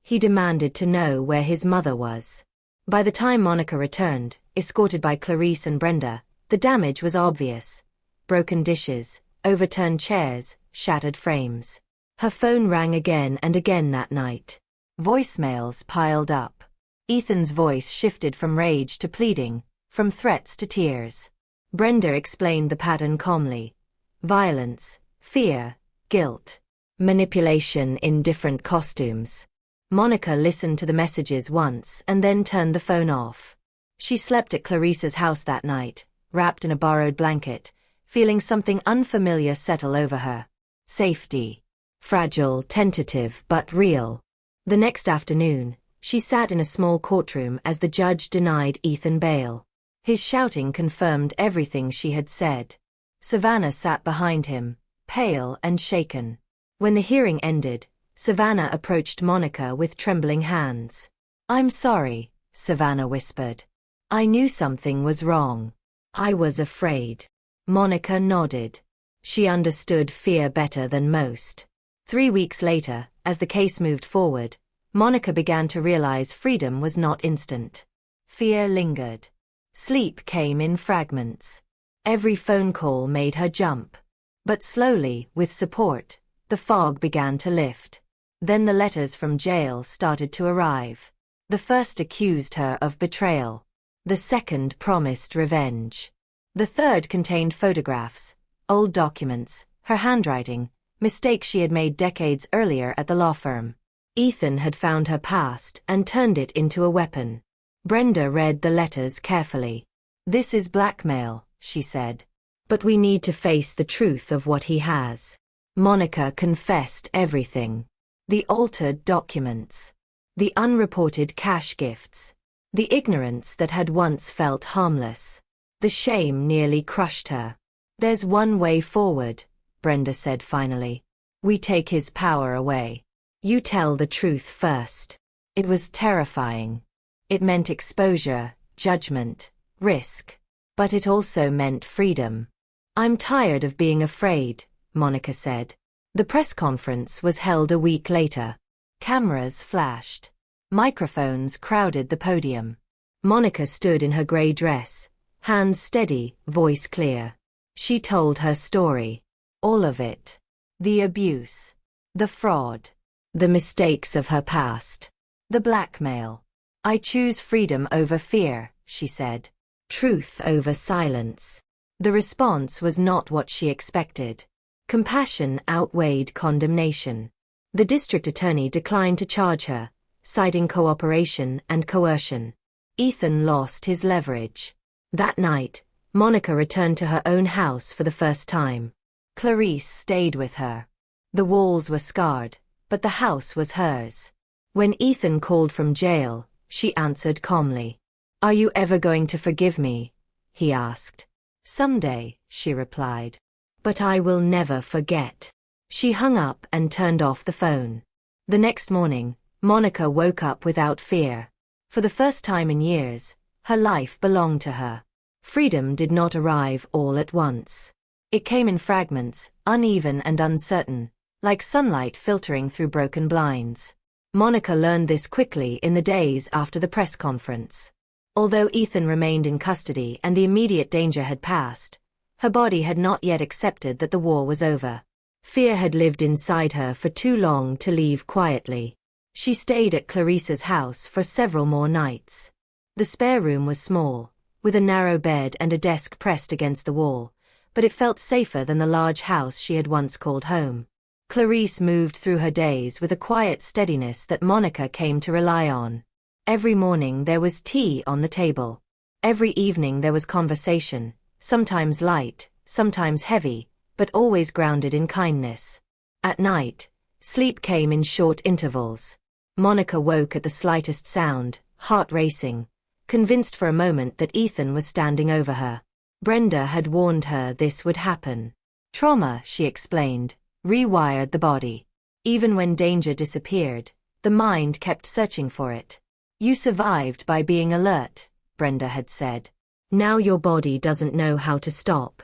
He demanded to know where his mother was. By the time Monica returned, escorted by Clarice and Brenda, the damage was obvious. Broken dishes, overturned chairs, shattered frames. Her phone rang again and again that night. Voicemails piled up. Ethan's voice shifted from rage to pleading, from threats to tears. Brenda explained the pattern calmly. Violence, fear, guilt, manipulation in different costumes. Monica listened to the messages once and then turned the phone off. She slept at Clarice's house that night, wrapped in a borrowed blanket, feeling something unfamiliar settle over her. Safety. Fragile, tentative, but real. The next afternoon, she sat in a small courtroom as the judge denied Ethan bail. His shouting confirmed everything she had said. Savannah sat behind him, pale and shaken. When the hearing ended, Savannah approached Monica with trembling hands. "I'm sorry," Savannah whispered. "I knew something was wrong. I was afraid." Monica nodded. She understood fear better than most. 3 weeks later, as the case moved forward, Monica began to realize freedom was not instant. Fear lingered. Sleep came in fragments. Every phone call made her jump. But slowly, with support, the fog began to lift. Then the letters from jail started to arrive. The first accused her of betrayal. The second promised revenge. The third contained photographs, old documents, her handwriting, mistakes she had made decades earlier at the law firm. Ethan had found her past and turned it into a weapon. Brenda read the letters carefully. "This is blackmail," she said. "But we need to face the truth of what he has." Monica confessed everything. The altered documents. The unreported cash gifts. The ignorance that had once felt harmless. The shame nearly crushed her. "There's one way forward," Brenda said finally. "We take his power away. You tell the truth first." It was terrifying. It meant exposure, judgment, risk. But it also meant freedom. "I'm tired of being afraid," Monica said. The press conference was held a week later. Cameras flashed. Microphones crowded the podium. Monica stood in her gray dress, hands steady, voice clear. She told her story. All of it. The abuse. The fraud. The mistakes of her past. The blackmail. "I choose freedom over fear," she said. Truth over silence. The response was not what she expected. Compassion outweighed condemnation. The district attorney declined to charge her, citing cooperation and coercion. Ethan lost his leverage. That night, Monica returned to her own house for the first time. Clarice stayed with her. The walls were scarred, but the house was hers. When Ethan called from jail, she answered calmly. "Are you ever going to forgive me?" he asked. "Someday," she replied. "But I will never forget." She hung up and turned off the phone. The next morning, Monica woke up without fear. For the first time in years, her life belonged to her. Freedom did not arrive all at once. It came in fragments, uneven and uncertain, like sunlight filtering through broken blinds. Monica learned this quickly in the days after the press conference. Although Ethan remained in custody and the immediate danger had passed, her body had not yet accepted that the war was over. Fear had lived inside her for too long to leave quietly. She stayed at Clarice's house for several more nights. The spare room was small, with a narrow bed and a desk pressed against the wall, but it felt safer than the large house she had once called home. Clarice moved through her days with a quiet steadiness that Monica came to rely on. Every morning there was tea on the table. Every evening there was conversation, sometimes light, sometimes heavy, but always grounded in kindness. At night, sleep came in short intervals. Monica woke at the slightest sound, heart racing, convinced for a moment that Ethan was standing over her. Brenda had warned her this would happen. Trauma, she explained, rewired the body. Even when danger disappeared, the mind kept searching for it. "You survived by being alert," Brenda had said. "Now your body doesn't know how to stop."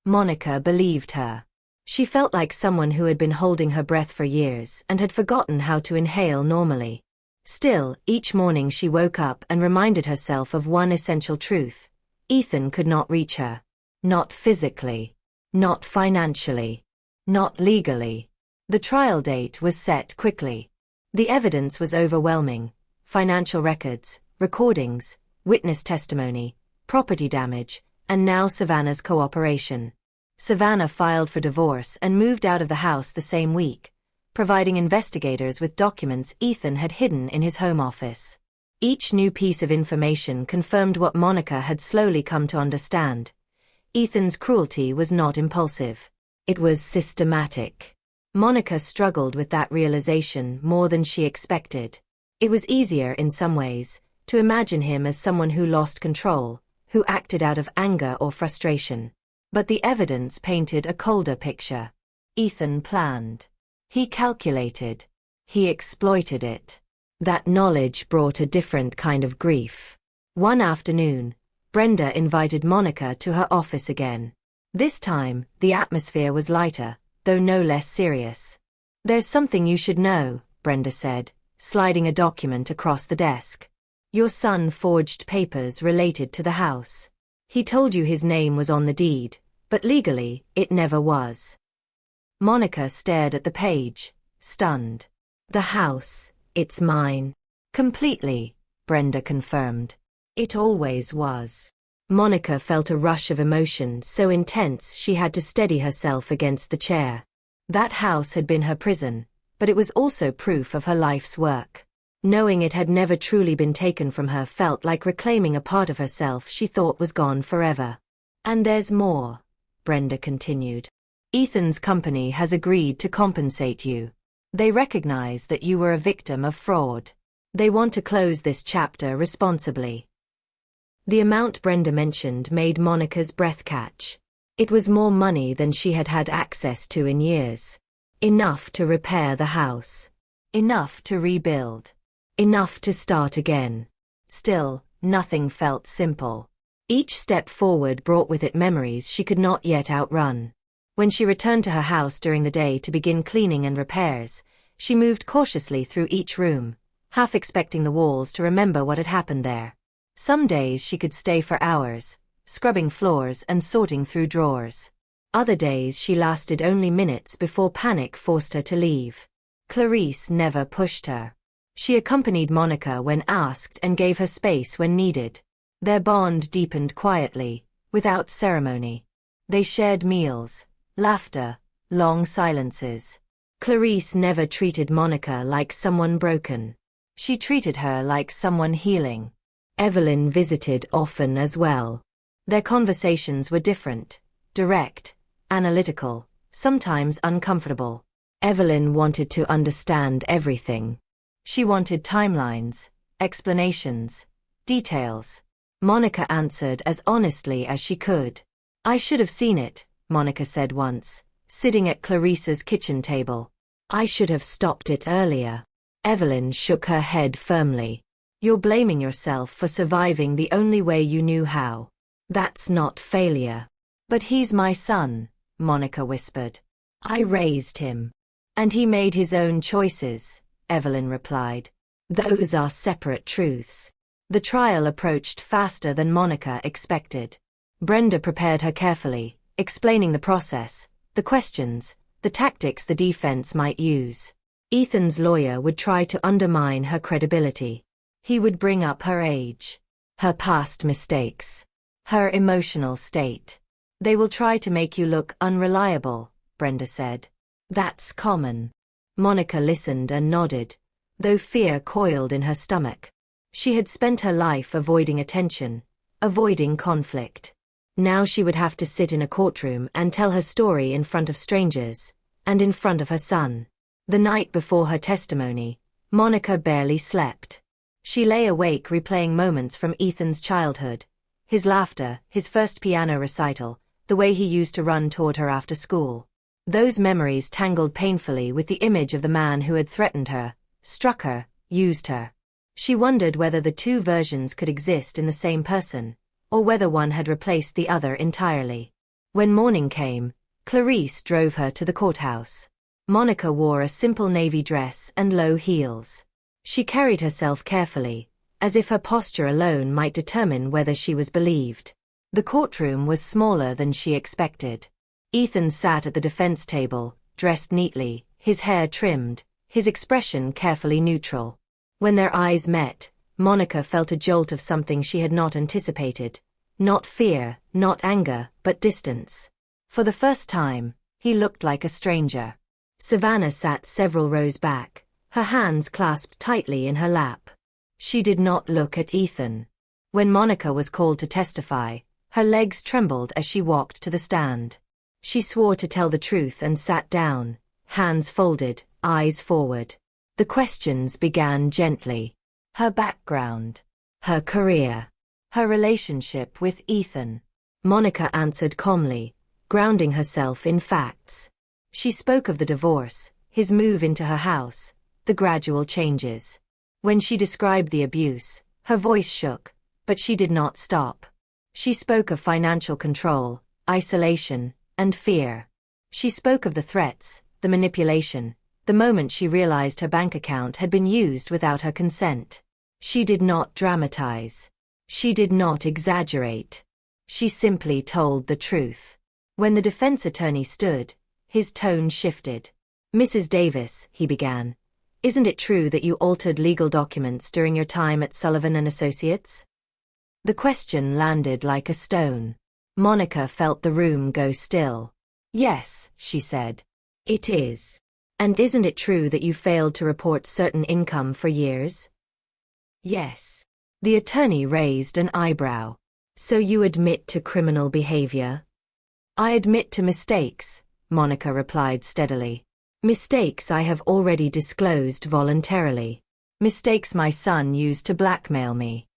Monica believed her. She felt like someone who had been holding her breath for years and had forgotten how to inhale normally. Still, each morning she woke up and reminded herself of one essential truth. Ethan could not reach her. Not physically. Not financially. Not legally. The trial date was set quickly. The evidence was overwhelming. Financial records, recordings, witness testimony, property damage, And now Savannah's cooperation. Savannah filed for divorce and moved out of the house the same week, providing investigators with documents Ethan had hidden in his home office. Each new piece of information confirmed what Monica had slowly come to understand. Ethan's cruelty was not impulsive. It was systematic. Monica struggled with that realization more than she expected. It was easier in some ways to imagine him as someone who lost control, who acted out of anger or frustration. But the evidence painted a colder picture. Ethan planned. He calculated. He exploited it. That knowledge brought a different kind of grief. One afternoon, Brenda invited Monica to her office again. This time, the atmosphere was lighter, though no less serious. "There's something you should know," Brenda said, sliding a document across the desk. "Your son forged papers related to the house. He told you his name was on the deed, but legally, it never was." Monica stared at the page, stunned. "The house, it's mine." "Completely," Brenda confirmed. "It always was." Monica felt a rush of emotion so intense she had to steady herself against the chair. That house had been her prison, but it was also proof of her life's work. Knowing it had never truly been taken from her felt like reclaiming a part of herself she thought was gone forever. "And there's more," Brenda continued. "Ethan's company has agreed to compensate you. They recognize that you were a victim of fraud. They want to close this chapter responsibly." The amount Brenda mentioned made Monica's breath catch. It was more money than she had had access to in years. Enough to repair the house. Enough to rebuild. Enough to start again. Still, nothing felt simple. Each step forward brought with it memories she could not yet outrun. When she returned to her house during the day to begin cleaning and repairs, she moved cautiously through each room, half expecting the walls to remember what had happened there. Some days she could stay for hours, scrubbing floors and sorting through drawers. Other days she lasted only minutes before panic forced her to leave. Clarice never pushed her. She accompanied Monica when asked and gave her space when needed. Their bond deepened quietly, without ceremony. They shared meals, laughter, long silences. Clarice never treated Monica like someone broken. She treated her like someone healing. Evelyn visited often as well. Their conversations were different, direct, analytical, sometimes uncomfortable. Evelyn wanted to understand everything. She wanted timelines, explanations, details. Monica answered as honestly as she could. "I should have seen it," Monica said once, sitting at Clarice's kitchen table. "I should have stopped it earlier." Evelyn shook her head firmly. "You're blaming yourself for surviving the only way you knew how. That's not failure." "But he's my son," Monica whispered. "I raised him. And he made his own choices," Evelyn replied. "Those are separate truths." The trial approached faster than Monica expected. Brenda prepared her carefully, explaining the process, the questions, the tactics the defense might use. Ethan's lawyer would try to undermine her credibility. He would bring up her age, her past mistakes, her emotional state. "They will try to make you look unreliable," Brenda said. "That's common." Monica listened and nodded, though fear coiled in her stomach. She had spent her life avoiding attention, avoiding conflict. Now she would have to sit in a courtroom and tell her story in front of strangers, and in front of her son. The night before her testimony, Monica barely slept. She lay awake replaying moments from Ethan's childhood, his laughter, his first piano recital, the way he used to run toward her after school. Those memories tangled painfully with the image of the man who had threatened her, struck her, used her. She wondered whether the two versions could exist in the same person, or whether one had replaced the other entirely. When morning came, Clarice drove her to the courthouse. Monica wore a simple navy dress and low heels. She carried herself carefully, as if her posture alone might determine whether she was believed. The courtroom was smaller than she expected. Ethan sat at the defense table, dressed neatly, his hair trimmed, his expression carefully neutral. When their eyes met, Monica felt a jolt of something she had not anticipated, Not fear, not anger, but distance. For the first time, he looked like a stranger. Savannah sat several rows back, her hands clasped tightly in her lap. She did not look at Ethan. When Monica was called to testify, her legs trembled as she walked to the stand. She swore to tell the truth and sat down, hands folded, eyes forward. The questions began gently. Her background, her career, her relationship with Ethan. Monica answered calmly, grounding herself in facts. She spoke of the divorce, his move into her house, the gradual changes. When she described the abuse, her voice shook, but she did not stop. She spoke of financial control, isolation, and fear. She spoke of the threats, the manipulation, the moment she realized her bank account had been used without her consent. She did not dramatize. She did not exaggerate. She simply told the truth. When the defense attorney stood, his tone shifted. "Mrs. Davis," he began, "isn't it true that you altered legal documents during your time at Sullivan & Associates?" The question landed like a stone. Monica felt the room go still. "Yes," she said. "It is. And isn't it true that you failed to report certain income for years?" "Yes." The attorney raised an eyebrow. "So you admit to criminal behavior?" "I admit to mistakes," Monica replied steadily. "Mistakes I have already disclosed voluntarily. Mistakes my son used to blackmail me."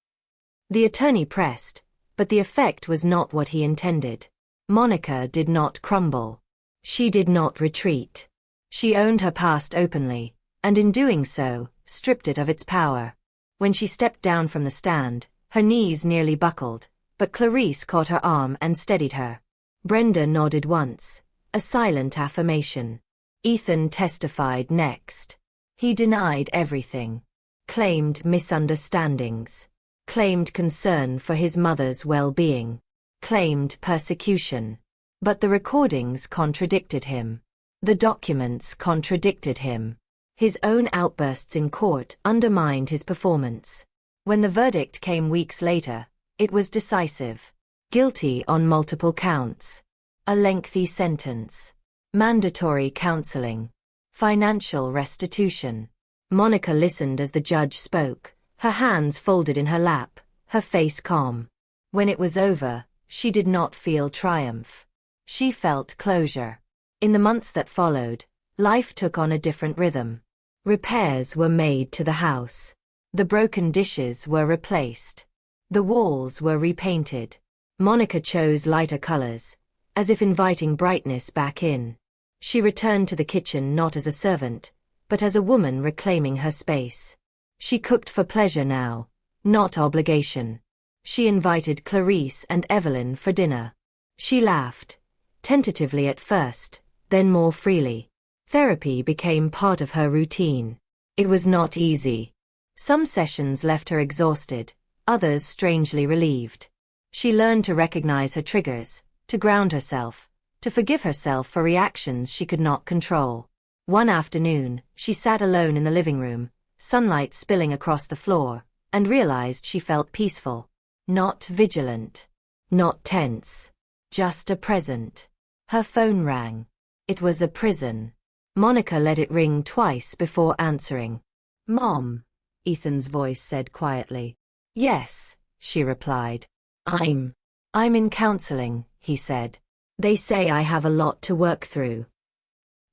The attorney pressed, but the effect was not what he intended. Monica did not crumble. She did not retreat. She owned her past openly, and in doing so, stripped it of its power. When she stepped down from the stand, her knees nearly buckled, but Clarice caught her arm and steadied her. Brenda nodded once, a silent affirmation. Ethan testified next. He denied everything. Claimed misunderstandings. Claimed concern for his mother's well-being. Claimed persecution. But the recordings contradicted him. The documents contradicted him. His own outbursts in court undermined his performance. When the verdict came weeks later, it was decisive. Guilty on multiple counts. A lengthy sentence. Mandatory counseling. Financial restitution. Monica listened as the judge spoke, her hands folded in her lap, her face calm. When it was over, she did not feel triumph. She felt closure. In the months that followed, life took on a different rhythm. Repairs were made to the house. The broken dishes were replaced. The walls were repainted. Monica chose lighter colors, as if inviting brightness back in. She returned to the kitchen not as a servant, but as a woman reclaiming her space. She cooked for pleasure now, not obligation. She invited Clarice and Evelyn for dinner. She laughed, tentatively at first, then more freely. Therapy became part of her routine. It was not easy. Some sessions left her exhausted, others strangely relieved. She learned to recognize her triggers, to ground herself, to forgive herself for reactions she could not control. One afternoon, she sat alone in the living room, sunlight spilling across the floor, and realized she felt peaceful. Not vigilant. Not tense. Just a present. Her phone rang. It was a prison. Monica let it ring twice before answering. "Mom," Ethan's voice said quietly. "Yes," she replied. I'm in counseling," he said. "They say I have a lot to work through."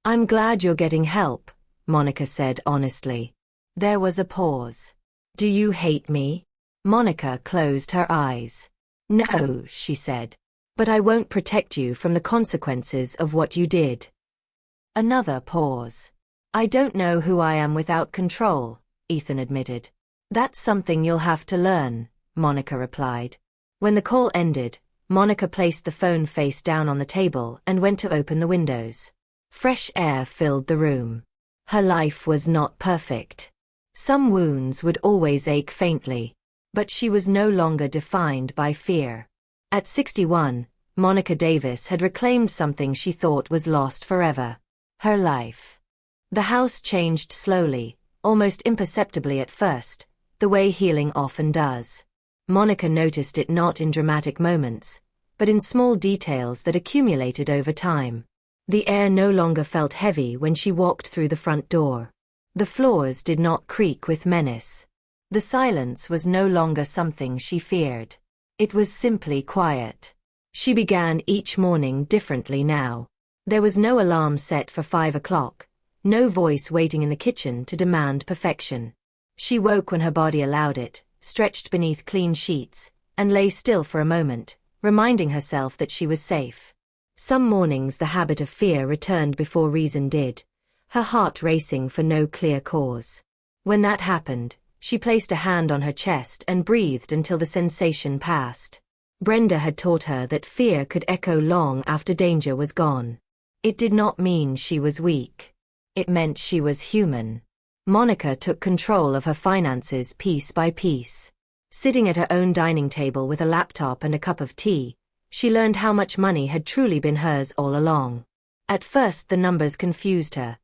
"I'm glad you're getting help," Monica said honestly. There was a pause. "Do you hate me?" Monica closed her eyes. "No," she said. "But I won't protect you from the consequences of what you did." Another pause. "I don't know who I am without control," Ethan admitted. "That's something you'll have to learn," Monica replied. When the call ended, Monica placed the phone face down on the table and went to open the windows. Fresh air filled the room. Her life was not perfect. Some wounds would always ache faintly, but she was no longer defined by fear. At 61, Monica Davis had reclaimed something she thought was lost forever. Her life. The house changed slowly, almost imperceptibly at first, the way healing often does. Monica noticed it not in dramatic moments, but in small details that accumulated over time. The air no longer felt heavy when she walked through the front door. The floors did not creak with menace. The silence was no longer something she feared. It was simply quiet. She began each morning differently now. There was no alarm set for 5 o'clock, no voice waiting in the kitchen to demand perfection. She woke when her body allowed it, stretched beneath clean sheets, and lay still for a moment, reminding herself that she was safe. Some mornings the habit of fear returned before reason did, her heart racing for no clear cause. When that happened, she placed a hand on her chest and breathed until the sensation passed. Brenda had taught her that fear could echo long after danger was gone. It did not mean she was weak. It meant she was human. Monica took control of her finances piece by piece. Sitting at her own dining table with a laptop and a cup of tea, she learned how much money had truly been hers all along. At first the numbers confused her.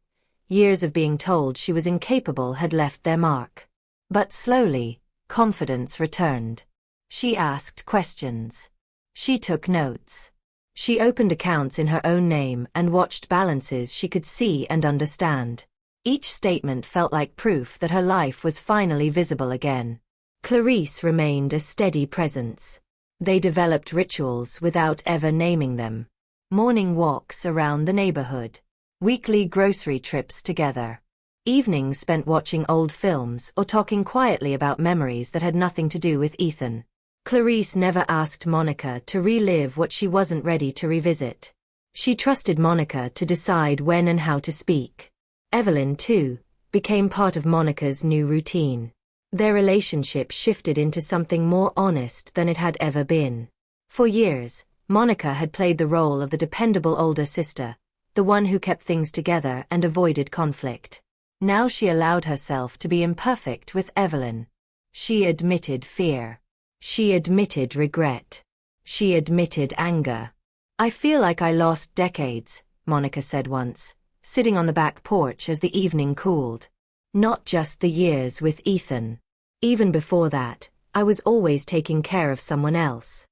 Years of being told she was incapable had left their mark. But slowly, confidence returned. She asked questions. She took notes. She opened accounts in her own name and watched balances she could see and understand. Each statement felt like proof that her life was finally visible again. Clarice remained a steady presence. They developed rituals without ever naming them. Morning walks around the neighborhood. Weekly grocery trips together. Evenings spent watching old films or talking quietly about memories that had nothing to do with Ethan. Clarice never asked Monica to relive what she wasn't ready to revisit. She trusted Monica to decide when and how to speak. Evelyn, too, became part of Monica's new routine. Their relationship shifted into something more honest than it had ever been. For years, Monica had played the role of the dependable older sister, the one who kept things together and avoided conflict. Now she allowed herself to be imperfect with Evelyn. She admitted fear. She admitted regret. She admitted anger. "I feel like I lost decades," Monica said once, sitting on the back porch as the evening cooled. "Not just the years with Ethan. Even before that, I was always taking care of someone else."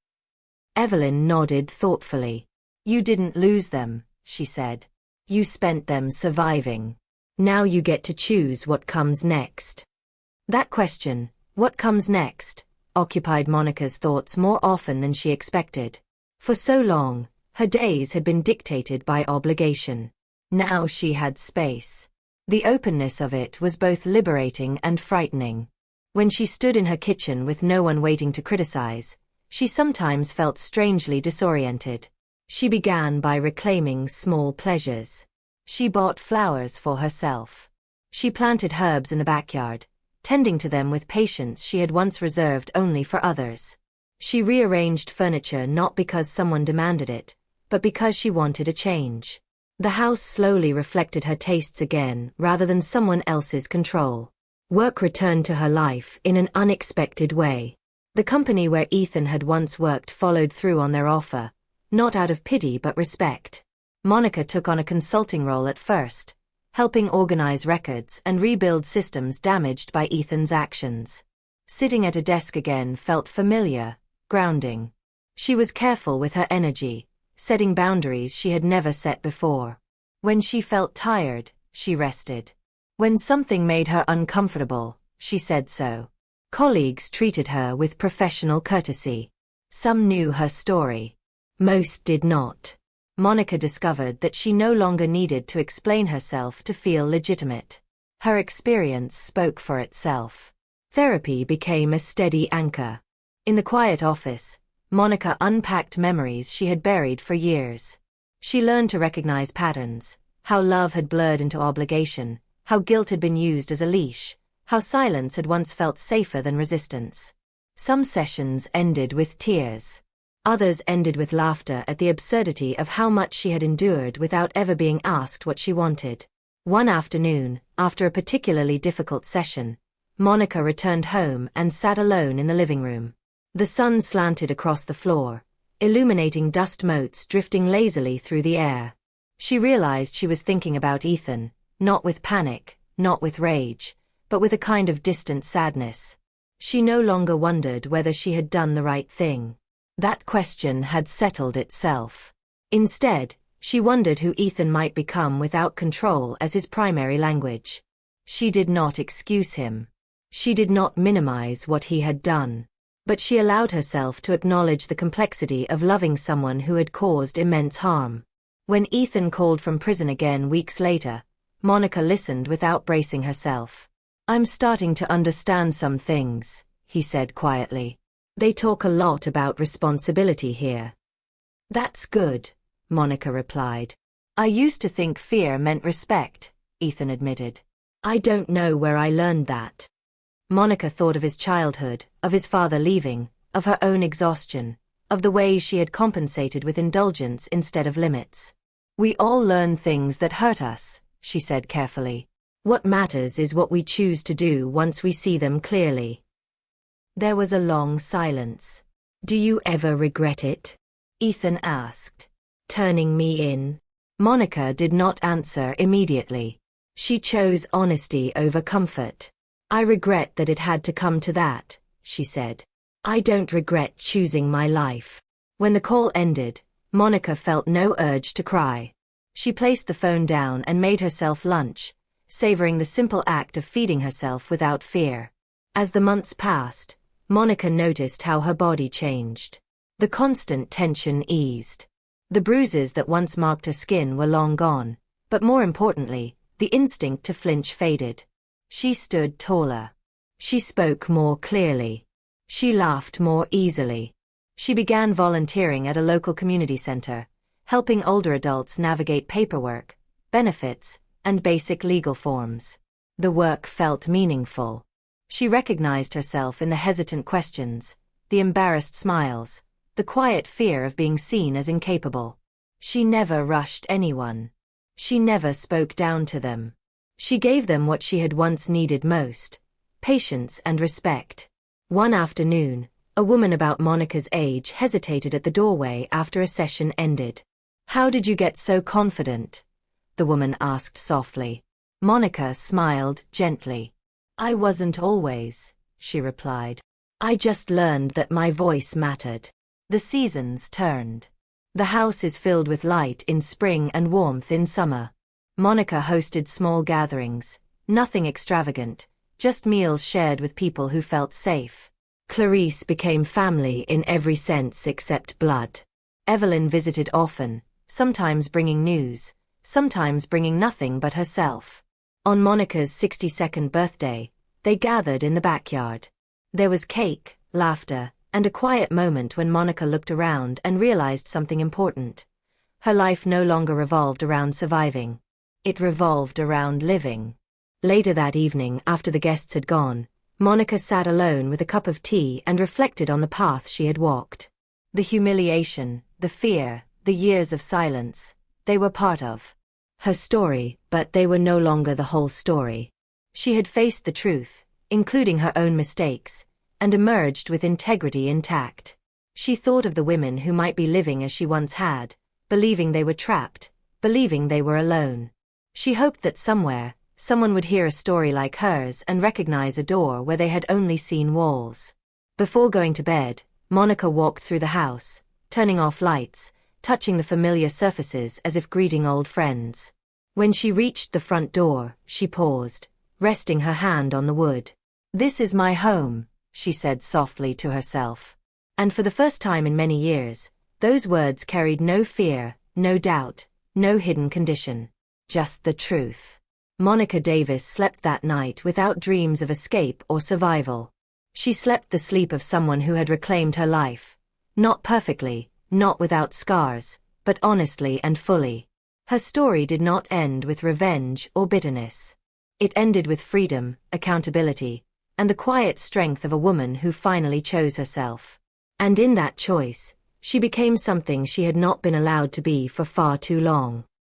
Evelyn nodded thoughtfully. "You didn't lose them," she said. "You spent them surviving. Now you get to choose what comes next." That question, what comes next, occupied Monica's thoughts more often than she expected. For so long, her days had been dictated by obligation. Now she had space. The openness of it was both liberating and frightening. When she stood in her kitchen with no one waiting to criticize, she sometimes felt strangely disoriented. She began by reclaiming small pleasures. She bought flowers for herself. She planted herbs in the backyard, tending to them with patience she had once reserved only for others. She rearranged furniture not because someone demanded it, but because she wanted a change. The house slowly reflected her tastes again rather than someone else's control. Work returned to her life in an unexpected way. The company where Ethan had once worked followed through on their offer, not out of pity but respect. Monica took on a consulting role at first, helping organize records and rebuild systems damaged by Ethan's actions. Sitting at a desk again felt familiar, grounding. She was careful with her energy, setting boundaries she had never set before. When she felt tired, she rested. When something made her uncomfortable, she said so. Colleagues treated her with professional courtesy. Some knew her story. Most did not. Monica discovered that she no longer needed to explain herself to feel legitimate. Her experience spoke for itself. Therapy became a steady anchor. In the quiet office, Monica unpacked memories she had buried for years. She learned to recognize patterns, how love had blurred into obligation, how guilt had been used as a leash, how silence had once felt safer than resistance. Some sessions ended with tears. Others ended with laughter at the absurdity of how much she had endured without ever being asked what she wanted. One afternoon, after a particularly difficult session, Monica returned home and sat alone in the living room. The sun slanted across the floor, illuminating dust motes drifting lazily through the air. She realized she was thinking about Ethan, not with panic, not with rage, but with a kind of distant sadness. She no longer wondered whether she had done the right thing. That question had settled itself. Instead, she wondered who Ethan might become without control as his primary language. She did not excuse him. She did not minimize what he had done. But she allowed herself to acknowledge the complexity of loving someone who had caused immense harm. When Ethan called from prison again weeks later, Monica listened without bracing herself. "I'm starting to understand some things," he said quietly. "They talk a lot about responsibility here." "That's good," Monica replied. "I used to think fear meant respect," Ethan admitted. "I don't know where I learned that." Monica thought of his childhood, of his father leaving, of her own exhaustion, of the ways she had compensated with indulgence instead of limits. "We all learn things that hurt us," she said carefully. "What matters is what we choose to do once we see them clearly." There was a long silence. "Do you ever regret it?" Ethan asked. "Turning me in?" Monica did not answer immediately. She chose honesty over comfort. "I regret that it had to come to that," she said. "I don't regret choosing my life." When the call ended, Monica felt no urge to cry. She placed the phone down and made herself lunch, savoring the simple act of feeding herself without fear. As the months passed, Monica noticed how her body changed. The constant tension eased. The bruises that once marked her skin were long gone, but more importantly, the instinct to flinch faded. She stood taller. She spoke more clearly. She laughed more easily. She began volunteering at a local community center, helping older adults navigate paperwork, benefits, and basic legal forms. The work felt meaningful. She recognized herself in the hesitant questions, the embarrassed smiles, the quiet fear of being seen as incapable. She never rushed anyone. She never spoke down to them. She gave them what she had once needed most: patience and respect. One afternoon, a woman about Monica's age hesitated at the doorway after a session ended. "How did you get so confident?" the woman asked softly. Monica smiled gently. "I wasn't always," she replied. "I just learned that my voice mattered." The seasons turned. The house is filled with light in spring and warmth in summer. Monica hosted small gatherings, nothing extravagant, just meals shared with people who felt safe. Clarice became family in every sense except blood. Evelyn visited often, sometimes bringing news, sometimes bringing nothing but herself. On Monica's 62nd birthday, they gathered in the backyard. There was cake, laughter, and a quiet moment when Monica looked around and realized something important. Her life no longer revolved around surviving. It revolved around living. Later that evening, after the guests had gone, Monica sat alone with a cup of tea and reflected on the path she had walked. The humiliation, the fear, the years of silence, they were part of her story, but they were no longer the whole story. She had faced the truth, including her own mistakes, and emerged with integrity intact. She thought of the women who might be living as she once had, believing they were trapped, believing they were alone. She hoped that somewhere, someone would hear a story like hers and recognize a door where they had only seen walls. Before going to bed, Monica walked through the house, turning off lights, touching the familiar surfaces as if greeting old friends. When she reached the front door, she paused, resting her hand on the wood. "This is my home," she said softly to herself. And for the first time in many years, those words carried no fear, no doubt, no hidden condition. Just the truth. Monica Davis slept that night without dreams of escape or survival. She slept the sleep of someone who had reclaimed her life. Not perfectly, not without scars, but honestly and fully. Her story did not end with revenge or bitterness. It ended with freedom, accountability, and the quiet strength of a woman who finally chose herself. And in that choice, she became something she had not been allowed to be for far too long.